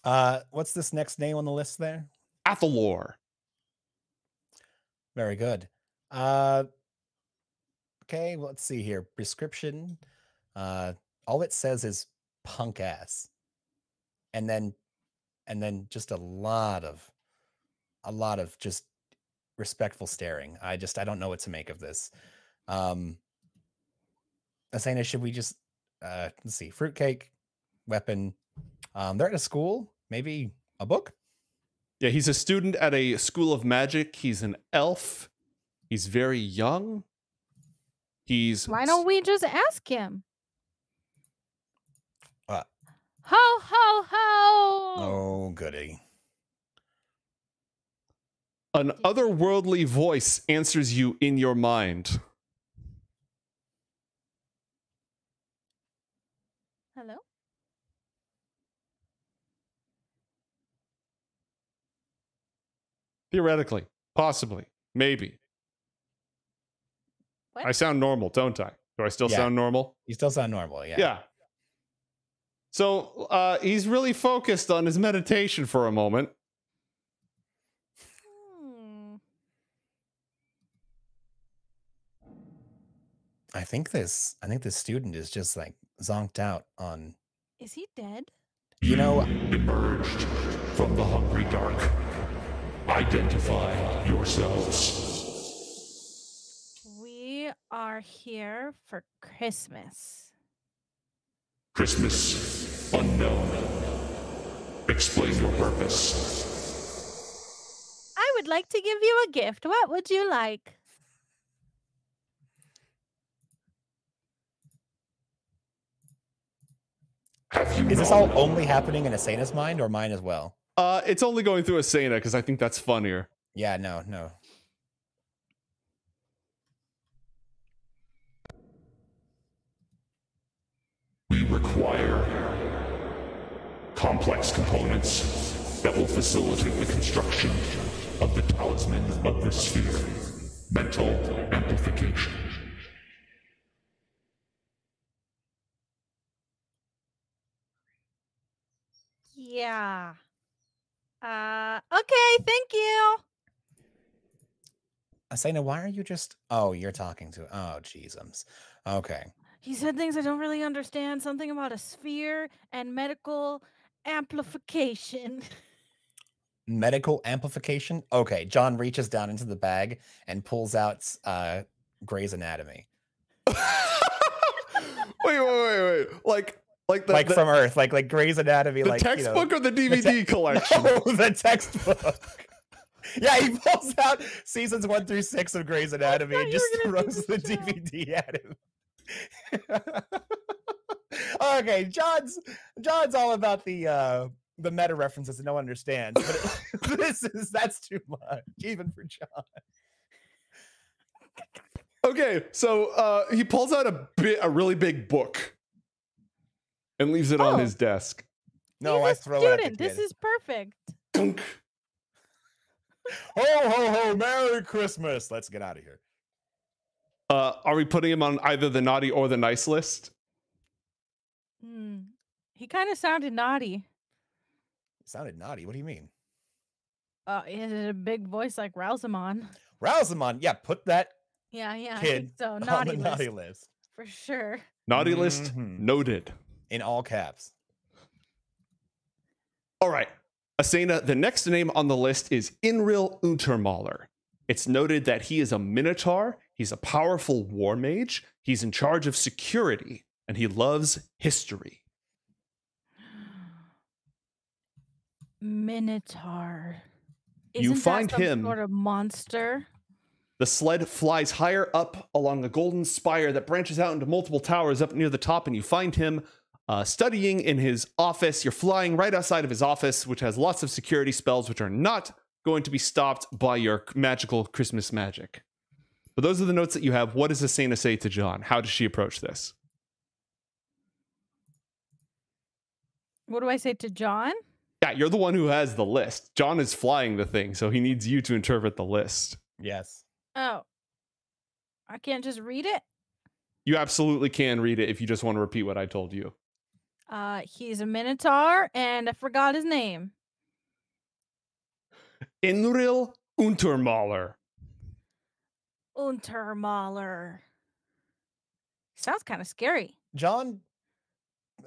What's this next name on the list there? Athalor. Very good. Okay, well, let's see here. Prescription. All it says is punk ass. And then just a lot of just respectful staring. I don't know what to make of this. Asena, should we just let's see, fruitcake, weapon. They're at a school, maybe a book? Yeah, he's a student at a school of magic. He's an elf. He's very young. Why don't we just ask him? Ho, ho, ho! Oh, goody. An otherworldly voice answers you in your mind. Hello? Theoretically, possibly, maybe. What? I sound normal, don't I? Do I still sound normal? You still sound normal, yeah. Yeah. So he's really focused on his meditation for a moment. I think this student is just like zonked out on. Is he dead? You know, emerged from the hungry dark. Identify yourselves. We are here for Christmas. Christmas unknown. Explain your purpose. I would like to give you a gift. What would you like? Is this all only happening in Asena's mind or mine as well? It's only going through Asena because I think that's funnier. Yeah, no. We require complex components. that will facilitate the construction of the talisman of the sphere. Mental amplification. Yeah. Okay, thank you. Asena, why are you just... Oh, you're talking to... Oh, jeezums. Okay. He said things I don't really understand. Something about a sphere and medical amplification. Medical amplification? Okay, John reaches down into the bag and pulls out Grey's Anatomy. Wait. Like from Earth, like Grey's Anatomy, the textbook or the DVD collection? No, the textbook. Yeah, he pulls out seasons 1 through 6 of Grey's Anatomy and just throws the DVD at him. Okay, John's all about the meta references that no one understands, but that's too much, even for John. Okay, so he pulls out a really big book and leaves it on his desk. No, I throw it at the kid. This is perfect. Dunk. Ho, ho, ho, Merry Christmas. Let's get out of here. Are we putting him on either the naughty or the nice list? He kind of sounded naughty. Sounded naughty? What do you mean? He had a big voice like Rosamond. Rosamond? Yeah, put that Yeah, I kid think so. on Naughty the list. naughty list. For sure. Naughty list noted. In all caps. All right. Asena, the next name on the list is Inril Untermaler. It's noted that he is a minotaur, he's a powerful war mage, he's in charge of security, and he loves history. Minotaur. You find that some him. sort of monster? The sled flies higher up along a golden spire that branches out into multiple towers up near the top, and you find him studying in his office. You're flying right outside of his office, which has lots of security spells, which are not going to be stopped by your magical Christmas magic. But those are the notes that you have. What does Asena say to John? How does she approach this? What do I say to John? Yeah, you're the one who has the list. John is flying the thing, so he needs you to interpret the list. Yes. Oh. I can't just read it? You absolutely can read it if you just want to repeat what I told you. He's a minotaur, and I forgot his name. Inril Untermaler. Untermaler. Sounds kind of scary. John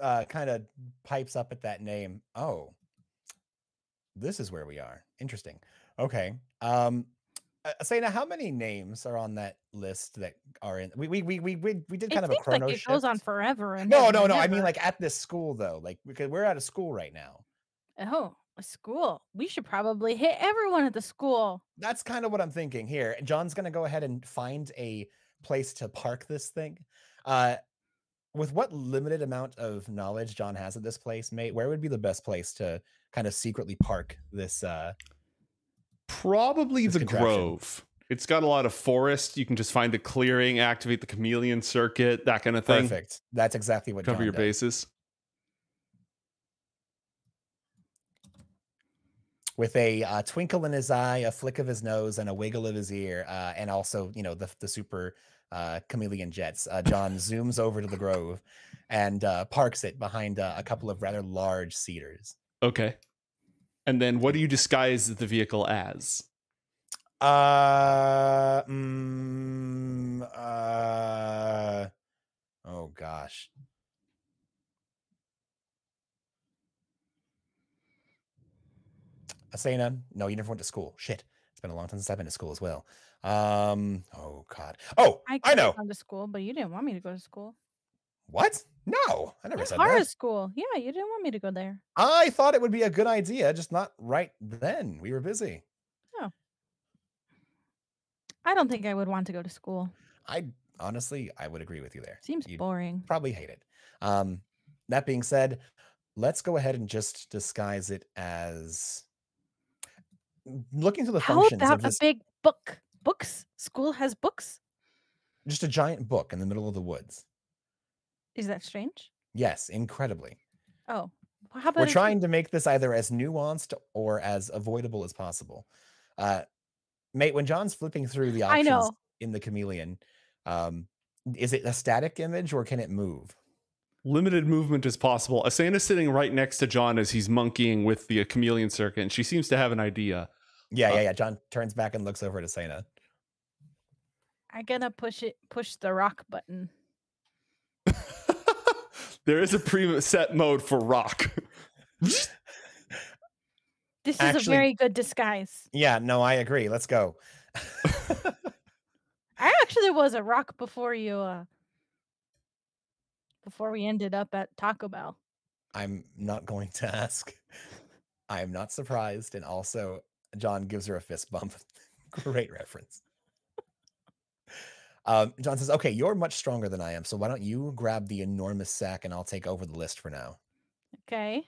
kind of pipes up at that name. Oh, this is where we are. Interesting. Okay. Asena, how many names are on that list that are in? We did kind of a chrono like it goes on forever. And No. never. I mean, like at this school though, like because we're at a school right now. Oh, a school. We should probably hit everyone at the school. That's kind of what I'm thinking here. John's gonna go ahead and find a place to park this thing. With what limited amount of knowledge John has at this place, mate, where would be the best place to kind of secretly park this? Probably This the contraption. Grove. It's got a lot of forest. You can just find a clearing, activate the chameleon circuit, that kind of thing. Perfect. That's exactly what Cover John your does. bases. With a twinkle in his eye, a flick of his nose, and a wiggle of his ear, and also, the super chameleon jets, John zooms over to the Grove and parks it behind a couple of rather large cedars. Okay. And then what do you disguise the vehicle as? Oh gosh. Asena, no, you never went to school. Shit. It's been a long time since I've been to school as well. Oh God. Oh, I know. I've gone to school, but you didn't want me to go to school. What? No, I never said Hara that. school. Yeah, you didn't want me to go there. I thought it would be a good idea, just not right then. We were busy. I don't think I would want to go to school. Honestly, I would agree with you there. Seems You'd boring. probably hate it. That being said, let's go ahead and just disguise it as looking through the How functions of about a this. big book? Books? School has books? Just a giant book in the middle of the woods. Is that strange? Yes, incredibly. Oh. How about We're if you- trying to make this either as nuanced or as avoidable as possible. Mate, when John's flipping through the I options know. in the chameleon, is it a static image or can it move? Limited movement as possible. Asena's sitting right next to John as he's monkeying with the chameleon circuit, and she seems to have an idea. Yeah. John turns back and looks over at Asena. I'm gonna push the rock button. There is a preset mode for rock. This is Actually- a very good disguise. Yeah, no, I agree. Let's go. I actually was a rock before you before we ended up at Taco Bell. I'm not going to ask. I am not surprised. And also, John gives her a fist bump. Great reference. John says, okay, you're much stronger than I am. So why don't you grab the enormous sack and I'll take over the list for now. Okay.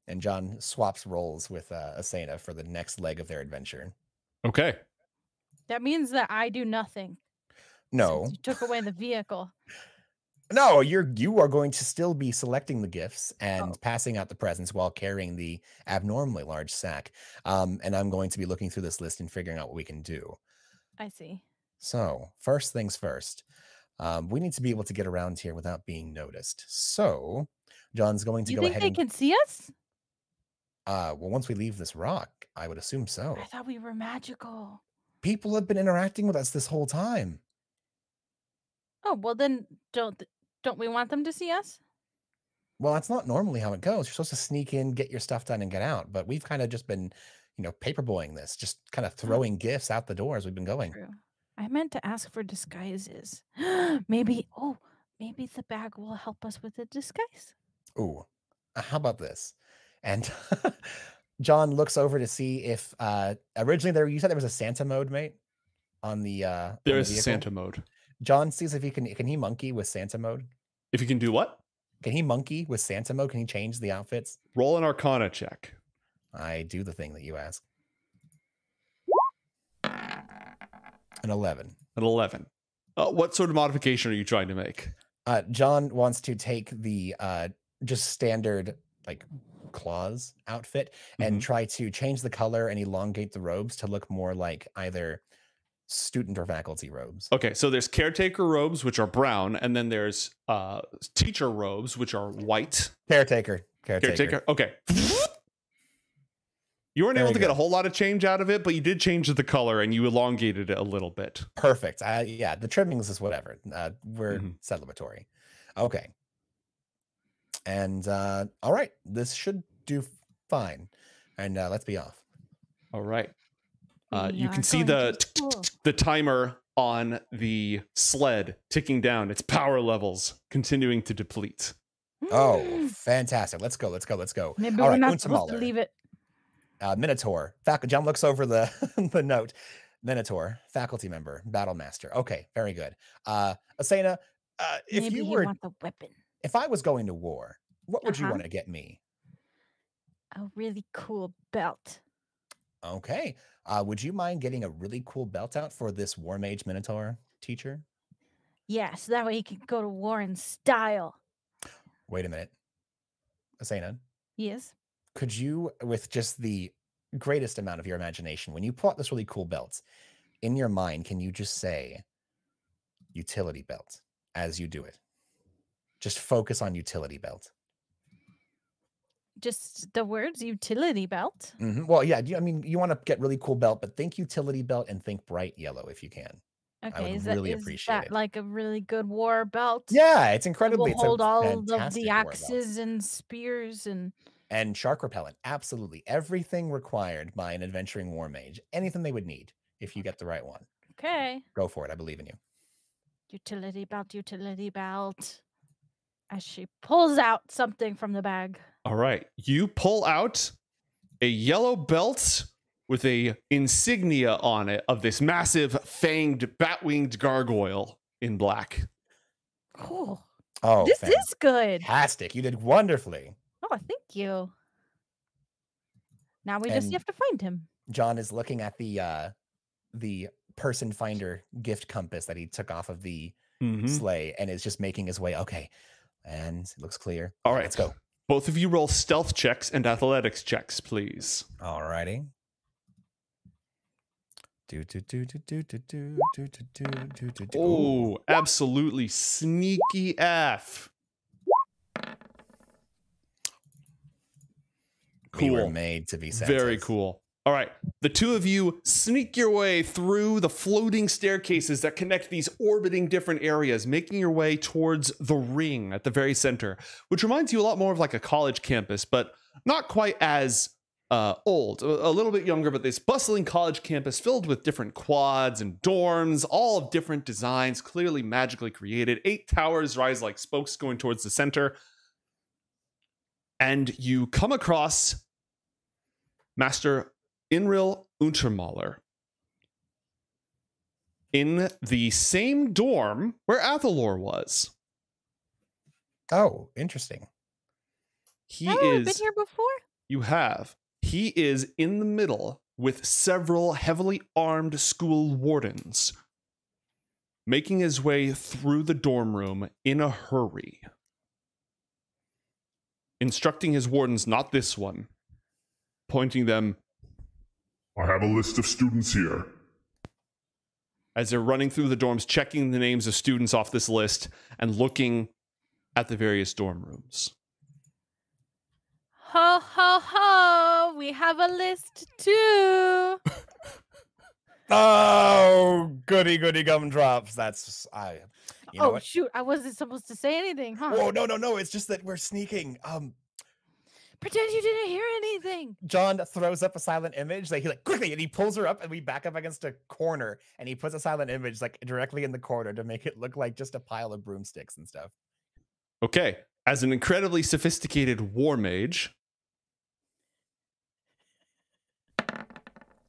And John swaps roles with Asena for the next leg of their adventure. Okay. That means that I do nothing. No, Since you took away the vehicle. no, you are going to still be selecting the gifts and Oh. passing out the presents while carrying the abnormally large sack. And I'm going to be looking through this list and figuring out what we can do. I see. So first things first, we need to be able to get around here without being noticed. So John's going to You go think ahead they and can see us? well, once we leave this rock, I would assume so. I thought we were magical. People have been interacting with us this whole time. Oh, well then don't we want them to see us? Well, that's not normally how it goes. You're supposed to sneak in, get your stuff done, and get out. But we've kind of just been, paperboying this, just kind of throwing gifts out the door as we've been going. True. I meant to ask for disguises. maybe the bag will help us with a disguise. Ooh, how about this? And John looks over to see if originally you said there was a Santa mode, mate, on the There on is the a vehicle. Santa mode. John sees if can he monkey with Santa mode? If you can do what? Can he monkey with Santa mode? Can he change the outfits? Roll an Arcana check. I do the thing that you ask. An 11. An 11. What sort of modification are you trying to make? John wants to take the just standard claws outfit and try to change the color and elongate the robes to look more like either student or faculty robes. Okay, so there's caretaker robes, which are brown, and then there's teacher robes, which are white. Caretaker. Okay. You weren't able to get a whole lot of change out of it, but you did change the color and you elongated it a little bit. Perfect. Yeah, the trimmings is whatever. We're celebratory. Okay. And all right, this should do fine. And let's be off. All right. You are can see going to school. the timer on the sled ticking down. Its power levels continuing to deplete. Oh, fantastic. Let's go. Maybe All we're right, not supposed to Untamuller. leave it. Minotaur. John looks over the the note. Minotaur, faculty member, battle master. Okay, very good. Asena, if Maybe you you were, want the weapon. if I was going to war, what would you Uh-huh. want to get me? A really cool belt. Okay. Would you mind getting a really cool belt out for this War Mage Minotaur teacher? Yeah, so that way you can go to war in style. Wait a minute. Asena, Yes. could you, with just the greatest amount of your imagination, when you pull out this really cool belt, in your mind, can you just say utility belt as you do it? Just focus on utility belt. Just the words utility belt. Well, yeah, you want to get really cool belt, but think utility belt and think bright yellow if you can. Okay, would is really that appreciate it. like a really good war belt? Yeah, it's It incredibly. will hold all of fantastic the war belt. axes and spears And shark repellent. Absolutely. Everything required by an adventuring war mage. Anything they would need if you get the right one. okay. Go for it. I believe in you. Utility belt. As she pulls out something from the bag. All right. You pull out a yellow belt with a insignia on it of this massive fanged bat-winged gargoyle in black. Cool. Oh, This is good. fantastic. You did wonderfully. Oh, thank you. Now we just And- have to find him. John is looking at the person finder gift compass that he took off of the Mhm. sleigh and is just making his way. Okay, And it looks clear. All right, let's go. Both of you roll stealth checks and athletics checks, please. Alrighty. Oh, absolutely sneaky F. We were Cool. made to be Santas. Very cool. All right. The two of you sneak your way through the floating staircases that connect these orbiting different areas, making your way towards the ring at the very center, which reminds you a lot more of like a college campus, but not quite as old. A little bit younger, but this bustling college campus filled with different quads and dorms, all of different designs, clearly magically created. 8 towers rise like spokes going towards the center. And you come across Master Inril Untermaler in the same dorm where Athalor was. Oh, interesting. He I've is been here before. You have. He is in the middle with several heavily armed school wardens, making his way through the dorm room in a hurry, instructing his wardens, not this one, pointing them. I have a list of students here. As they're running through the dorms, checking the names of students off this list and looking at the various dorm rooms. Ho, ho, ho. We have a list too. Oh, goody gumdrops. That's you know what? Shoot. I wasn't supposed to say anything, huh? Whoa, no. It's just that we're sneaking. Pretend you didn't hear anything. John throws up a silent image. Like he quickly, and he pulls her up, and we back up against a corner, and he puts a silent image like directly in the corner to make it look like just a pile of broomsticks and stuff. Okay, as an incredibly sophisticated war mage,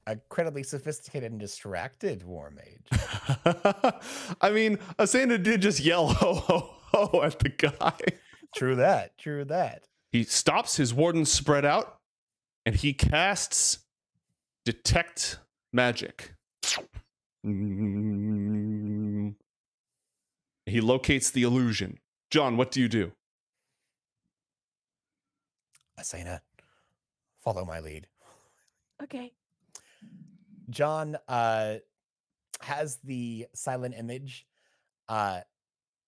Incredibly sophisticated and distracted war mage. I mean, Asena did just yell ho ho ho at the guy. True that. He stops, his wardens spread out, and he casts Detect Magic. He locates the illusion. John, what do you do? Asena, follow my lead. Okay. John has the silent image.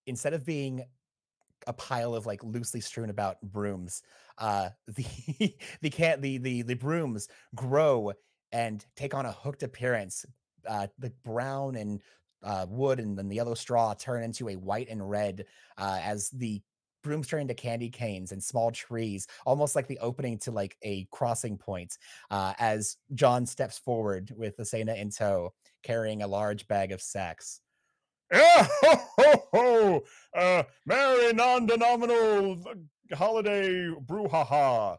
Instead of being a pile of like loosely strewn about brooms, the brooms grow and take on a hooked appearance. The brown and wood and then the yellow straw turn into a white and red as the brooms turn into candy canes and small trees, almost like the opening to like a crossing point, as John steps forward with Asena in tow, carrying a large bag of sacks. Merry non-denominational holiday brouhaha.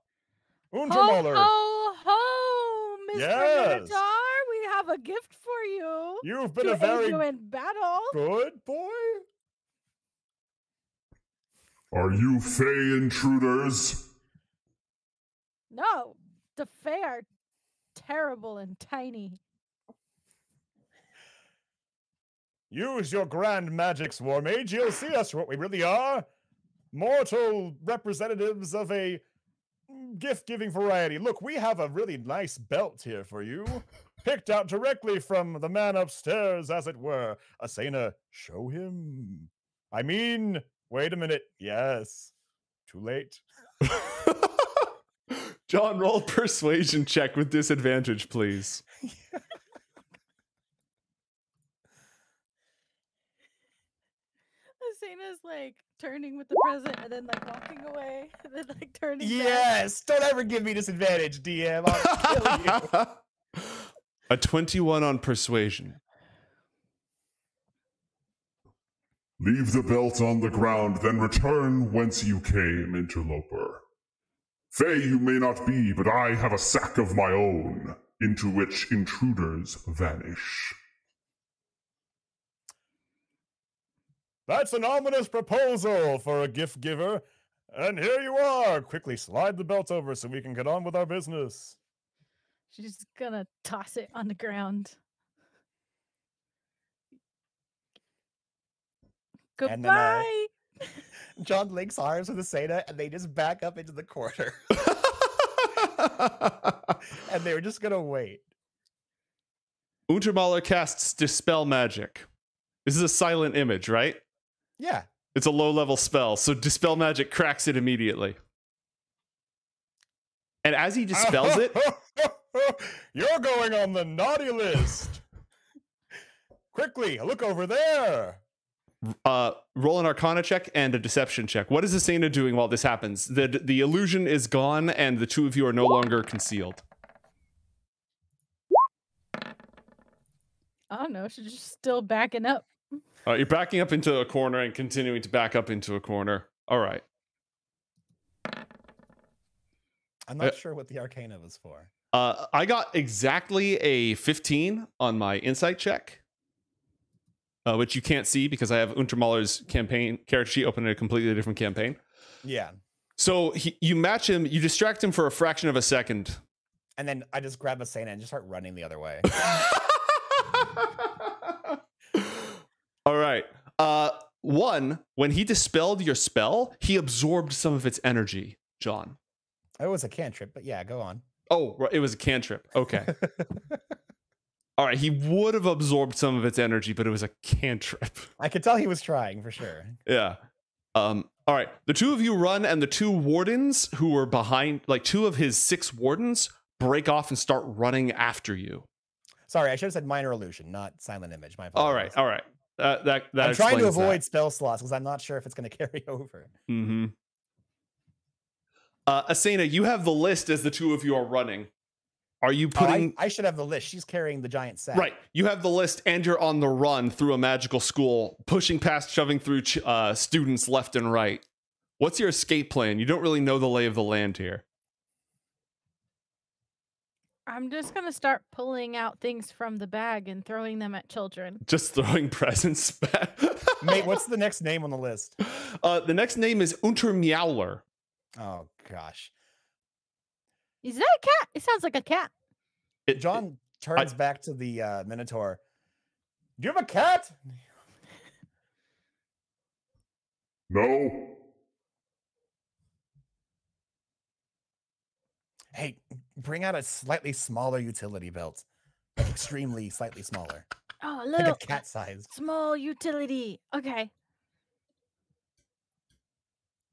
Untermaler. Ho, ho, Mr. Yes. Minotaur. We have a gift for you. You've been to a very aid you in battle. good boy. Are you Fey intruders? No, the Fae are terrible and tiny. Use your grand magics, war mage. You'll see us for what we really are. Mortal representatives of a gift-giving variety. Look, we have a really nice belt here for you. Picked out directly from the man upstairs, as it were. Asena, show him. I mean, wait a minute. Yes. Too late. John, roll persuasion check with disadvantage, please. Asena's like turning with the present and then like walking away and then like turning Yes. Don't ever give me disadvantage, DM. I'll kill you. A 21 on persuasion. Leave the belt on the ground, then return whence you came, interloper. Fey you may not be, but I have a sack of my own, into which intruders vanish. That's an ominous proposal for a gift giver. And here you are. Quickly slide the belt over so we can get on with our business. She's gonna toss it on the ground. And then, Goodbye. John links arms with Asena, and they just back up into the corner. And they were just gonna wait. Untermaler casts Dispel Magic. This is a silent image, right? Yeah. It's a low-level spell, so Dispel Magic cracks it immediately. And as he dispels it... You're going on the naughty list! Quickly, look over there! Roll an Arcana check and a Deception check. What is Asena doing while this happens? The illusion is gone, and the two of you are no longer concealed. I don't know. She's just still backing up. You're backing up into a corner and continuing to back up into a corner. All right. I'm not sure what the Arcana was for. I got exactly a 15 on my insight check, which you can't see because I have Untermaler's campaign character sheet open in a completely different campaign. Yeah. So you match him, you distract him for a fraction of a second. And then I just grab Asena and just start running the other way. All right. One, when he dispelled your spell, he absorbed some of its energy, John. It was a cantrip, but yeah, go on. Oh, it was a cantrip. Okay. All right. He would have absorbed some of its energy, but it was a cantrip. I could tell he was trying for sure. Yeah. All right. The two of you run, and the two wardens who were behind, like two of his 6 wardens, break off and start running after you. Sorry, I should have said minor illusion, not silent image. My apologies. All right. That I'm trying to avoid that. spell slots because I'm not sure if it's going to carry over. Mm-hmm. Asena, you have the list as the two of you are running. Are you putting... I should have the list. She's carrying the giant sack. Right. You have the list, and you're on the run through a magical school, pushing past, shoving through students left and right. What's your escape plan? You don't really know the lay of the land here. I'm just going to start pulling out things from the bag and throwing them at children. Just throwing presents back. Mate, what's the next name on the list? The next name is Untermjauler. Oh, gosh. Is that a cat? It sounds like a cat. John turns back to the Minotaur. Do you have a cat? No. Hey, bring out a slightly smaller utility belt. Like extremely slightly smaller. Oh, a Like little a cat size. small utility. Okay.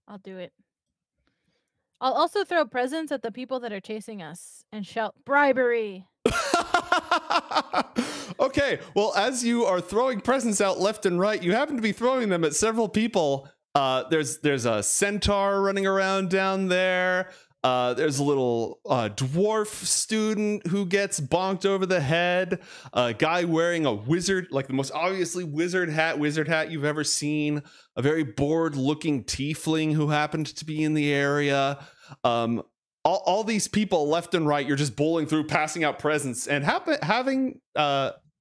I'll do it. I'll also throw presents at the people that are chasing us and shout bribery. Okay, well, as you are throwing presents out left and right, you happen to be throwing them at several people. There's a centaur running around down there. There's a little dwarf student who gets bonked over the head. A guy wearing a wizard, like the most obviously wizard hat you've ever seen. A very bored-looking tiefling who happened to be in the area. All these people left and right, you're just bowling through, passing out presents, and having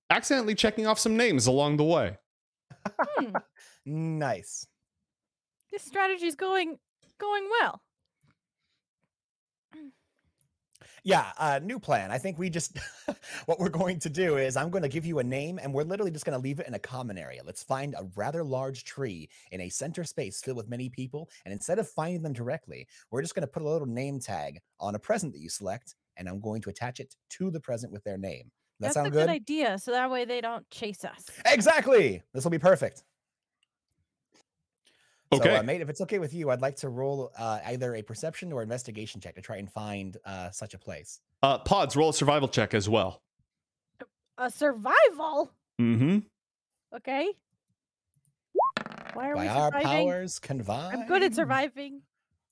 accidentally checking off some names along the way. Nice. This strategy's going well. Yeah, new plan. I think we just, what we're going to do is I'm going to give you a name and we're literally just going to leave it in a common area. Let's find a rather large tree in a center space filled with many people. And instead of finding them directly, we're just going to put a little name tag on a present that you select. And I'm going to attach it to the present with their name. That sound good? That's a good idea. So that way they don't chase us. Exactly. This will be perfect. Okay. So, mate, if it's okay with you, I'd like to roll either a perception or investigation check to try and find such a place. Pods, roll a survival check as well. A survival? Mm-hmm. Okay. Why are By we our surviving? powers combined. I'm good at surviving.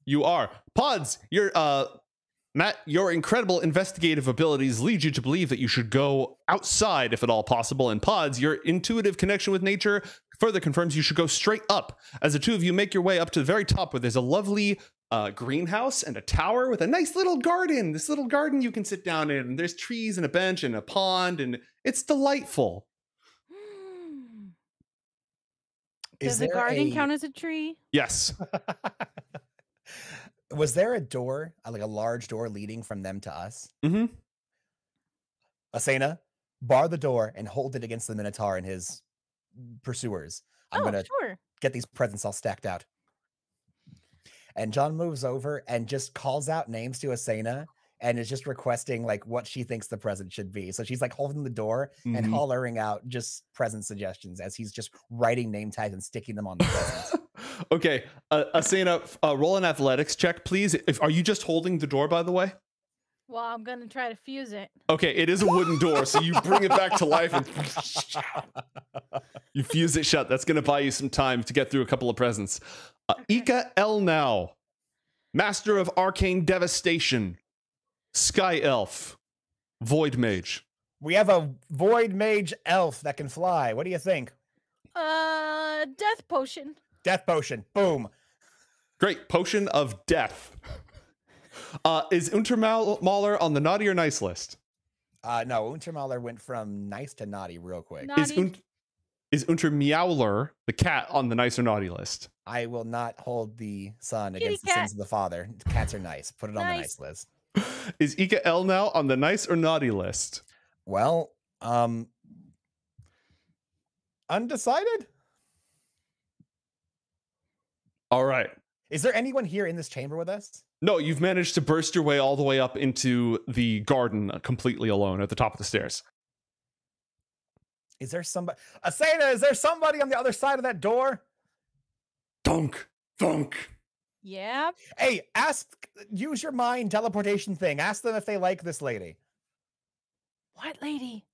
You are. Pods, Matt, your incredible investigative abilities lead you to believe that you should go outside if at all possible. And Pods, your intuitive connection with nature further confirms you should go straight up. As the two of you make your way up to the very top where there's a lovely greenhouse and a tower with a nice little garden. This little garden you can sit down in. And there's trees and a bench and a pond, and it's delightful. Does the garden count as a tree? Yes. Was there a door, like a large door leading from them to us? Mm-hmm. Asena, bar the door and hold it against the Minotaur and his pursuers. I'm gonna sure. get these presents all stacked out. And John moves over and just calls out names to Asena and is just requesting like what she thinks the present should be. So she's like holding the door and hollering out just present suggestions as he's just writing name tags and sticking them on the presents. Okay, Asena, roll an athletics check, please. Are you just holding the door, by the way? Well, I'm gonna try to fuse it. Okay, it is a wooden door, so you bring it back to life and you fuse it shut. That's gonna buy you some time to get through a couple of presents. Ika Elnau, Master of Arcane Devastation, Sky Elf, Void Mage. We have a Void Mage elf that can fly. What do you think? Death potion. Death potion. Boom. Great, Potion of Death. Is Untermaler on the naughty or nice list? No, Untermaler went from nice to naughty real quick. Naughty. Is Untermeowler, the cat, on the nice or naughty list? I will not hold the son Kitty against the cat. sins of the father. Cats are nice. Put it on the Nice. nice list. Is Ika Elnau on the nice or naughty list? Well, undecided? All right. Is there anyone here in this chamber with us? No, you've managed to burst your way all the way up into the garden completely alone at the top of the stairs. Is there somebody? Asena, is there somebody on the other side of that door? Thunk, thunk. Yeah. Hey, use your mind teleportation thing. Ask them if they like this lady. What lady?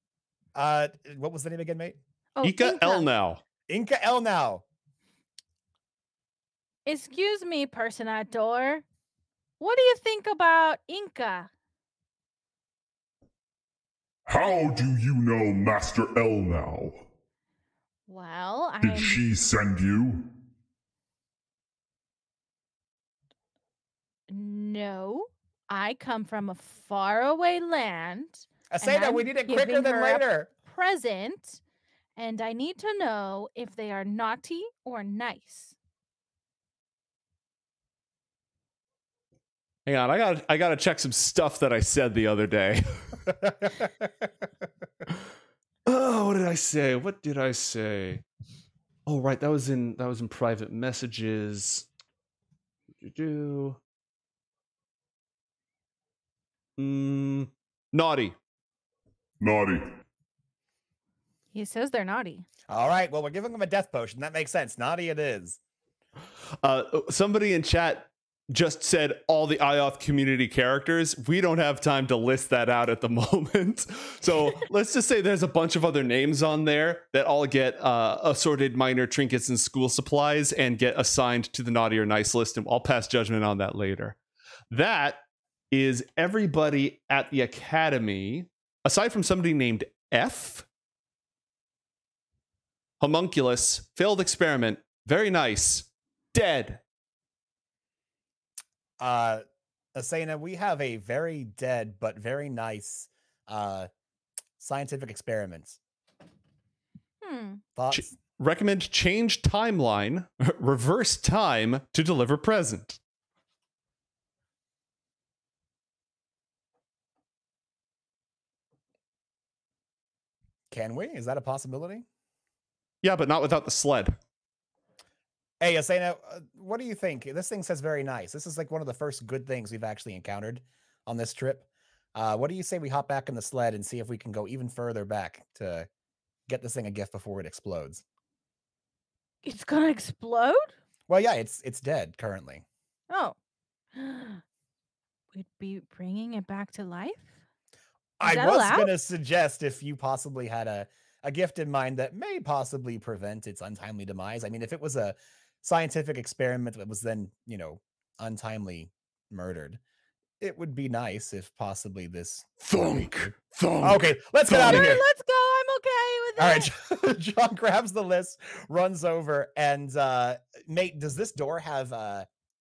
What was the name again, mate? Oh, Ika Elnau. Inka Elnau. Excuse me, person at door. What do you think about Inca? How do you know Master Elnau? Well, Did I'm she send you? no. I come from a faraway land. Asena, we I'm need it quicker giving than her a later. present, and I need to know if they are naughty or nice. Hang on, I gotta check some stuff that I said the other day. Oh, what did I say? What did I say? Oh, right, that was in private messages. Naughty. Naughty. He says they're naughty. All right, well, we're giving them a death potion. That makes sense. Naughty it is. Somebody in chat just said all the IOTH community characters. We don't have time to list that out at the moment. So let's just say there's a bunch of other names on there that all get assorted minor trinkets and school supplies and get assigned to the naughty or nice list. And I'll pass judgment on that later. That is everybody at the academy, aside from somebody named F. Homunculus, failed experiment, very nice, dead. Asena, we have a very dead but very nice scientific experiment. Thoughts? Recommend change timeline, reverse time to deliver present. Can we? Is that a possibility? Yeah, but not without the sled. Hey, Asena, what do you think? This thing says very nice. This is like one of the first good things we've actually encountered on this trip. What do you say we hop back in the sled and see if we can go even further back to get this thing a gift before it explodes? It's gonna explode? Well, yeah, it's dead currently. Oh. We'd be bringing it back to life? I that was allowed? going to suggest if you possibly had a gift in mind that may possibly prevent its untimely demise. I mean, if it was a scientific experiment that was then, untimely murdered, it would be nice if possibly this... Thunk. Thunk. Okay, let's get out of Sure, here. let's go. I'm okay with All it. right, John grabs the list, runs over, and mate, does this door have,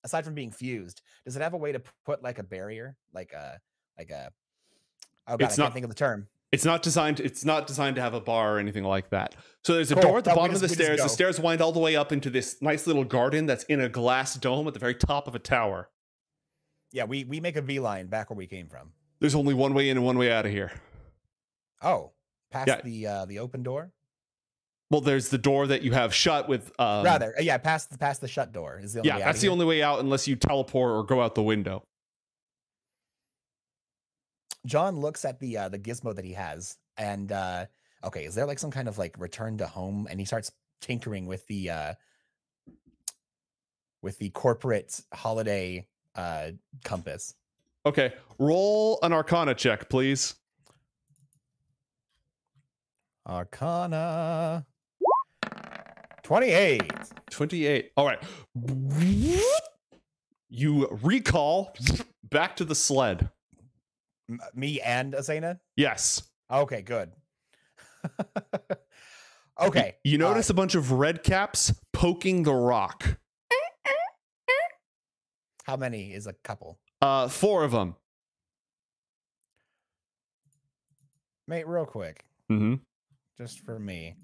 aside from being fused, does it have a way to put like a barrier, like a oh god, It's I not- can't think of the term. It's not designed to have a bar or anything like that. So there's a Cool. door at the No, we bottom of the just- we just stairs. The go. stairs wind all the way up into this nice little garden that's in a glass dome at the very top of a tower. Yeah, we make a beeline back where we came from. There's only one way in and one way out of here. Oh, past Yeah. the open door. Well, there's the door that you have shut with. Rather, yeah, past the shut door is the only way out. That's the only way out unless you teleport or go out the window. John looks at the gizmo that he has, and okay, is there like some kind of like return to home? And he starts tinkering with the corporate holiday compass. Okay, roll an Arcana check, please. Arcana 28. 28. All right. You recall back to the sled. Me and Asena? Yes. Okay, good. Okay. You notice a bunch of red caps poking the rock. How many is a couple? 4 of them. Mate, real quick. Mm-hmm. Just for me.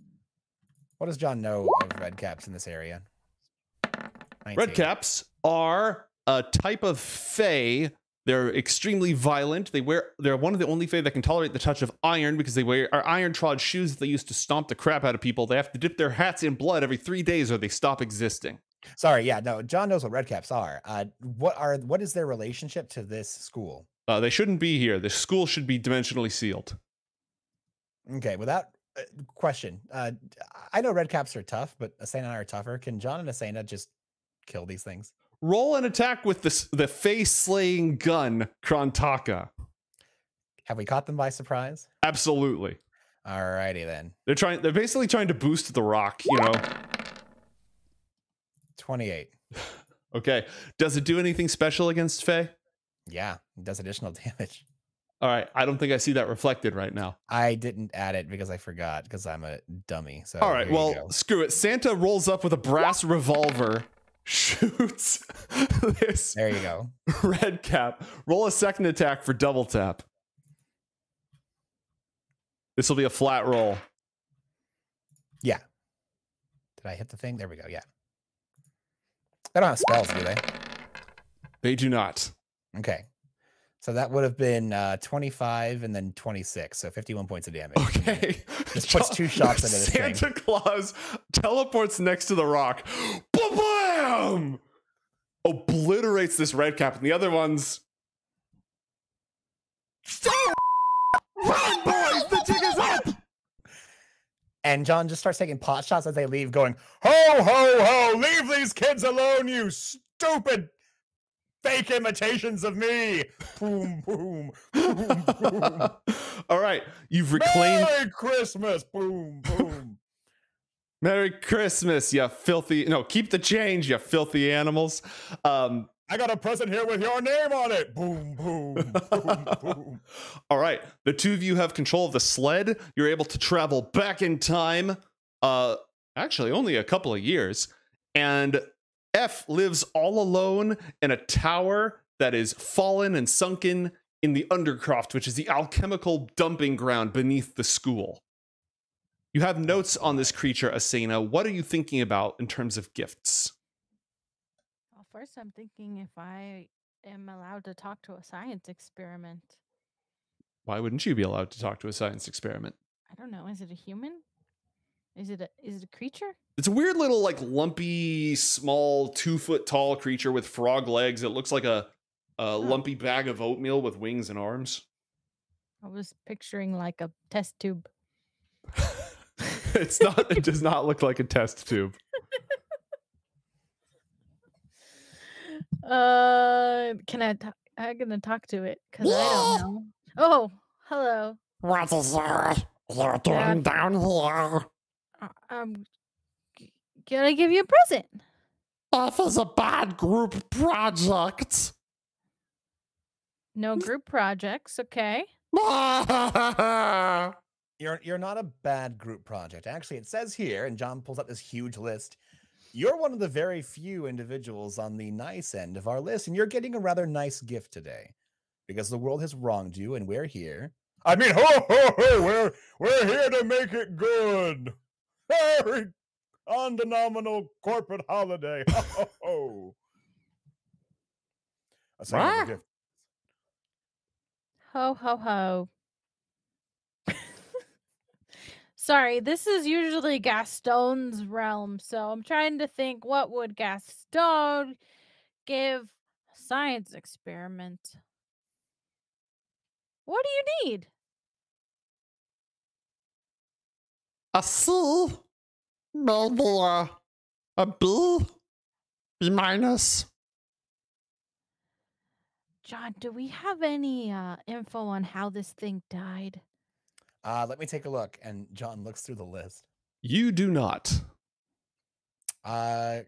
What does John know of red caps in this area? 19. Red caps are a type of fae. They're extremely violent. They're one of the only fae that can tolerate the touch of iron because they wear iron-trod shoes that they use to stomp the crap out of people. They have to dip their hats in blood every 3 days or they stop existing. Sorry, yeah, no, John knows what red caps are. What is their relationship to this school? They shouldn't be here. The school should be dimensionally sealed. Okay, without question. I know red caps are tough, but Asena and I are tougher. Can John and Asena just kill these things? Roll an attack with the face-slaying gun, Krontaka. Have we caught them by surprise? Absolutely. Alrighty then. They're basically trying to boost the rock, you know. 28. Okay. Does it do anything special against Fae? Yeah, it does additional damage. All right. I don't think I see that reflected right now. I didn't add it because I forgot because I'm a dummy. So all right. Well, screw it. Santa rolls up with a brass revolver, shoots this. There you go. Red cap. Roll a second attack for double tap. This will be a flat roll. Yeah. Did I hit the thing? There we go. Yeah. They don't have spells, do they? They do not. Okay. So that would have been 25 and then 26. So 51 points of damage. Okay. Just puts 2 shots into this thing. Santa Claus teleports next to the rock. Ba-bam! Obliterates this red cap. And the other ones... Run, boys! The jig is up! And John just starts taking pot shots as they leave, going, ho, ho, ho! Leave these kids alone, you stupid fake imitations of me! Boom, boom, boom, boom. All right, you've reclaimed... Merry Christmas! Boom, boom. Merry Christmas, you filthy... No, keep the change, you filthy animals. I got a present here with your name on it. Boom, boom, boom, boom. All right, the two of you have control of the sled. You're able to travel back in time. Actually, only a couple of years. And F lives all alone in a tower that is fallen and sunken in the Undercroft, which is the alchemical dumping ground beneath the school. You have notes on this creature, Asena. What are you thinking about in terms of gifts? Well, first I'm thinking if I am allowed to talk to a science experiment. Why wouldn't you be allowed to talk to a science experiment? I don't know. Is it a human? Is it a creature? It's a weird little, like, lumpy, small, 2-foot tall creature with frog legs. It looks like a lumpy bag of oatmeal with wings and arms. I was picturing like a test tube. It's not. It does not look like a test tube. Can I? I'm gonna talk to it because I don't know. Oh, hello. What is you're doing down here? Can I give you a present? F is a bad group project. No group projects, okay. You're not a bad group project. Actually, it says here, and John pulls up this huge list, you're one of the very few individuals on the nice end of our list, and you're getting a rather nice gift today. Because the world has wronged you, and we're here. I mean, ho, ho, ho, we're here to make it good. Very undenominal corporate holiday. Ho, ho, ho. A second gift. Ho, ho, ho. Sorry, this is usually Gastone's realm, so I'm trying to think what would Gastone give a science experiment? What do you need? A C, maybe a B, B minus. John, do we have any info on how this thing died? Let me take a look. And John looks through the list. You do not. Does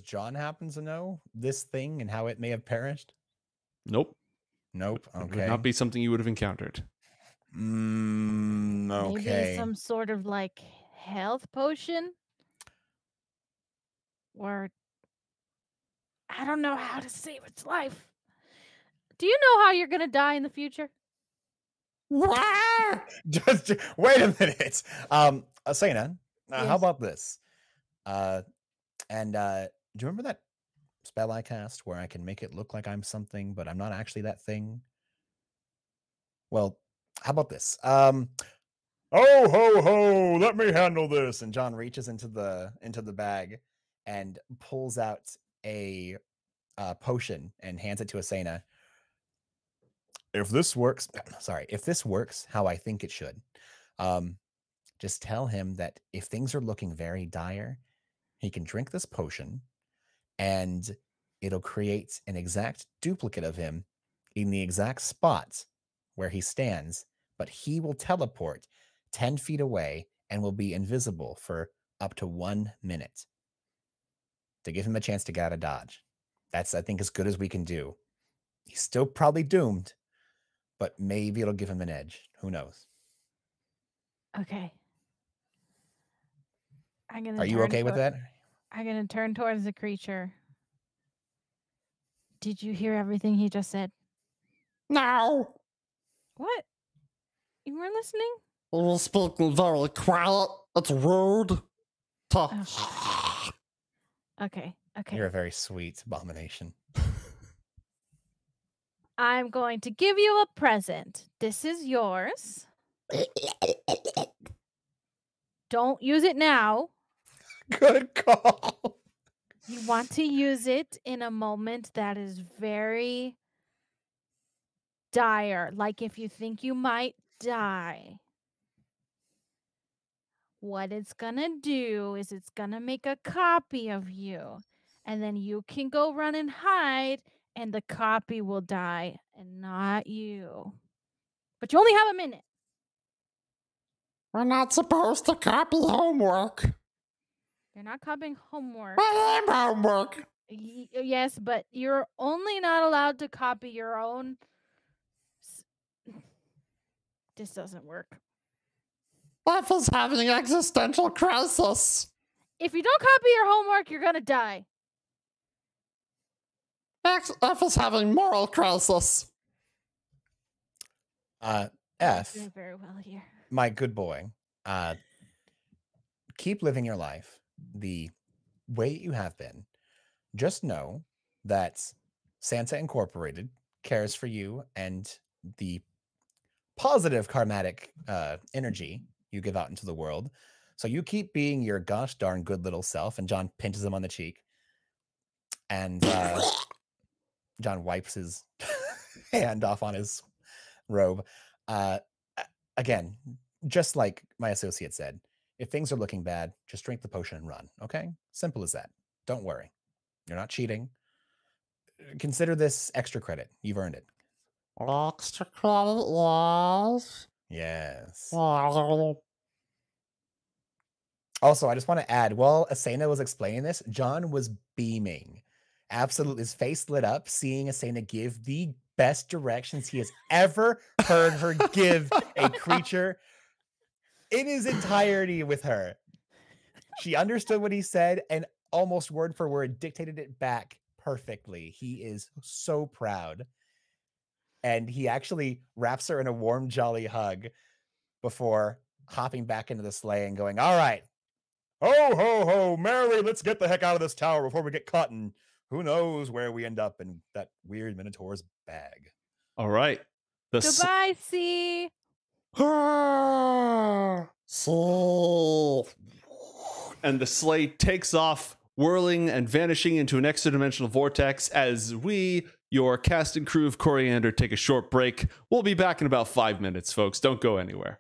John happen to know this thing and how it may have perished? Nope. Nope. It Okay. would not be something you would have encountered. Okay. Maybe some sort of like health potion? Or I don't know how to save its life. Do you know how you're gonna die in the future? Just wait a minute. Asena, how Yes. about this? Do you remember that spell I cast where I can make it look like I'm something, but I'm not actually that thing? Well, how about this? Oh ho ho, let me handle this. And John reaches into the bag and pulls out a potion and hands it to Asena. If this works how I think it should, just tell him that if things are looking very dire, he can drink this potion and it'll create an exact duplicate of him in the exact spot where he stands, but he will teleport 10 feet away and will be invisible for up to 1 minute to give him a chance to get out of dodge. That's, I think, as good as we can do. He's still probably doomed, but maybe it'll give him an edge. Who knows? Okay. Are you okay with that? I'm gonna turn towards the creature. Did you hear everything he just said? No. What? You were listening? He was speaking very quiet. It's rude. Okay. You're a very sweet abomination. I'm going to give you a present. This is yours. Don't use it now. Good call. You want to use it in a moment that is very dire, like if you think you might die. What it's gonna do is it's gonna make a copy of you, and then you can go run and hide, and the copy will die, and not you. But you only have a minute. We're not supposed to copy homework. You're not copying homework. I am homework. Yes, but you're only not allowed to copy your own. This doesn't work. F is having an existential crisis. If you don't copy your homework, you're gonna die. F is having moral crisis. F, Doing very well here. my good boy, keep living your life the way you have been. Just know that Santa Incorporated cares for you and the positive karmatic energy you give out into the world. So you keep being your gosh darn good little self. And John pinches him on the cheek. And John wipes his hand off on his robe. Again, just like my associate said, if things are looking bad, just drink the potion and run. Okay? Simple as that. Don't worry. You're not cheating. Consider this extra credit. You've earned it. Extra credit, yes. Yes. Oh. Also, I just want to add, while Asena was explaining this, John was beaming. Absolutely. His face lit up, seeing Asena give the best directions he has ever heard her give a creature in his entirety with her. She understood what he said and almost word for word dictated it back perfectly. He is so proud. And he actually wraps her in a warm, jolly hug before hopping back into the sleigh and going, all right, ho, ho, ho, Mary, let's get the heck out of this tower before we get caught, and who knows where we end up in that weird Minotaur's bag. All right. Goodbye, C. So, And the sleigh takes off, whirling and vanishing into an extra-dimensional vortex as we, your cast and crew of Coriander, take a short break. We'll be back in about 5 minutes, folks. Don't go anywhere.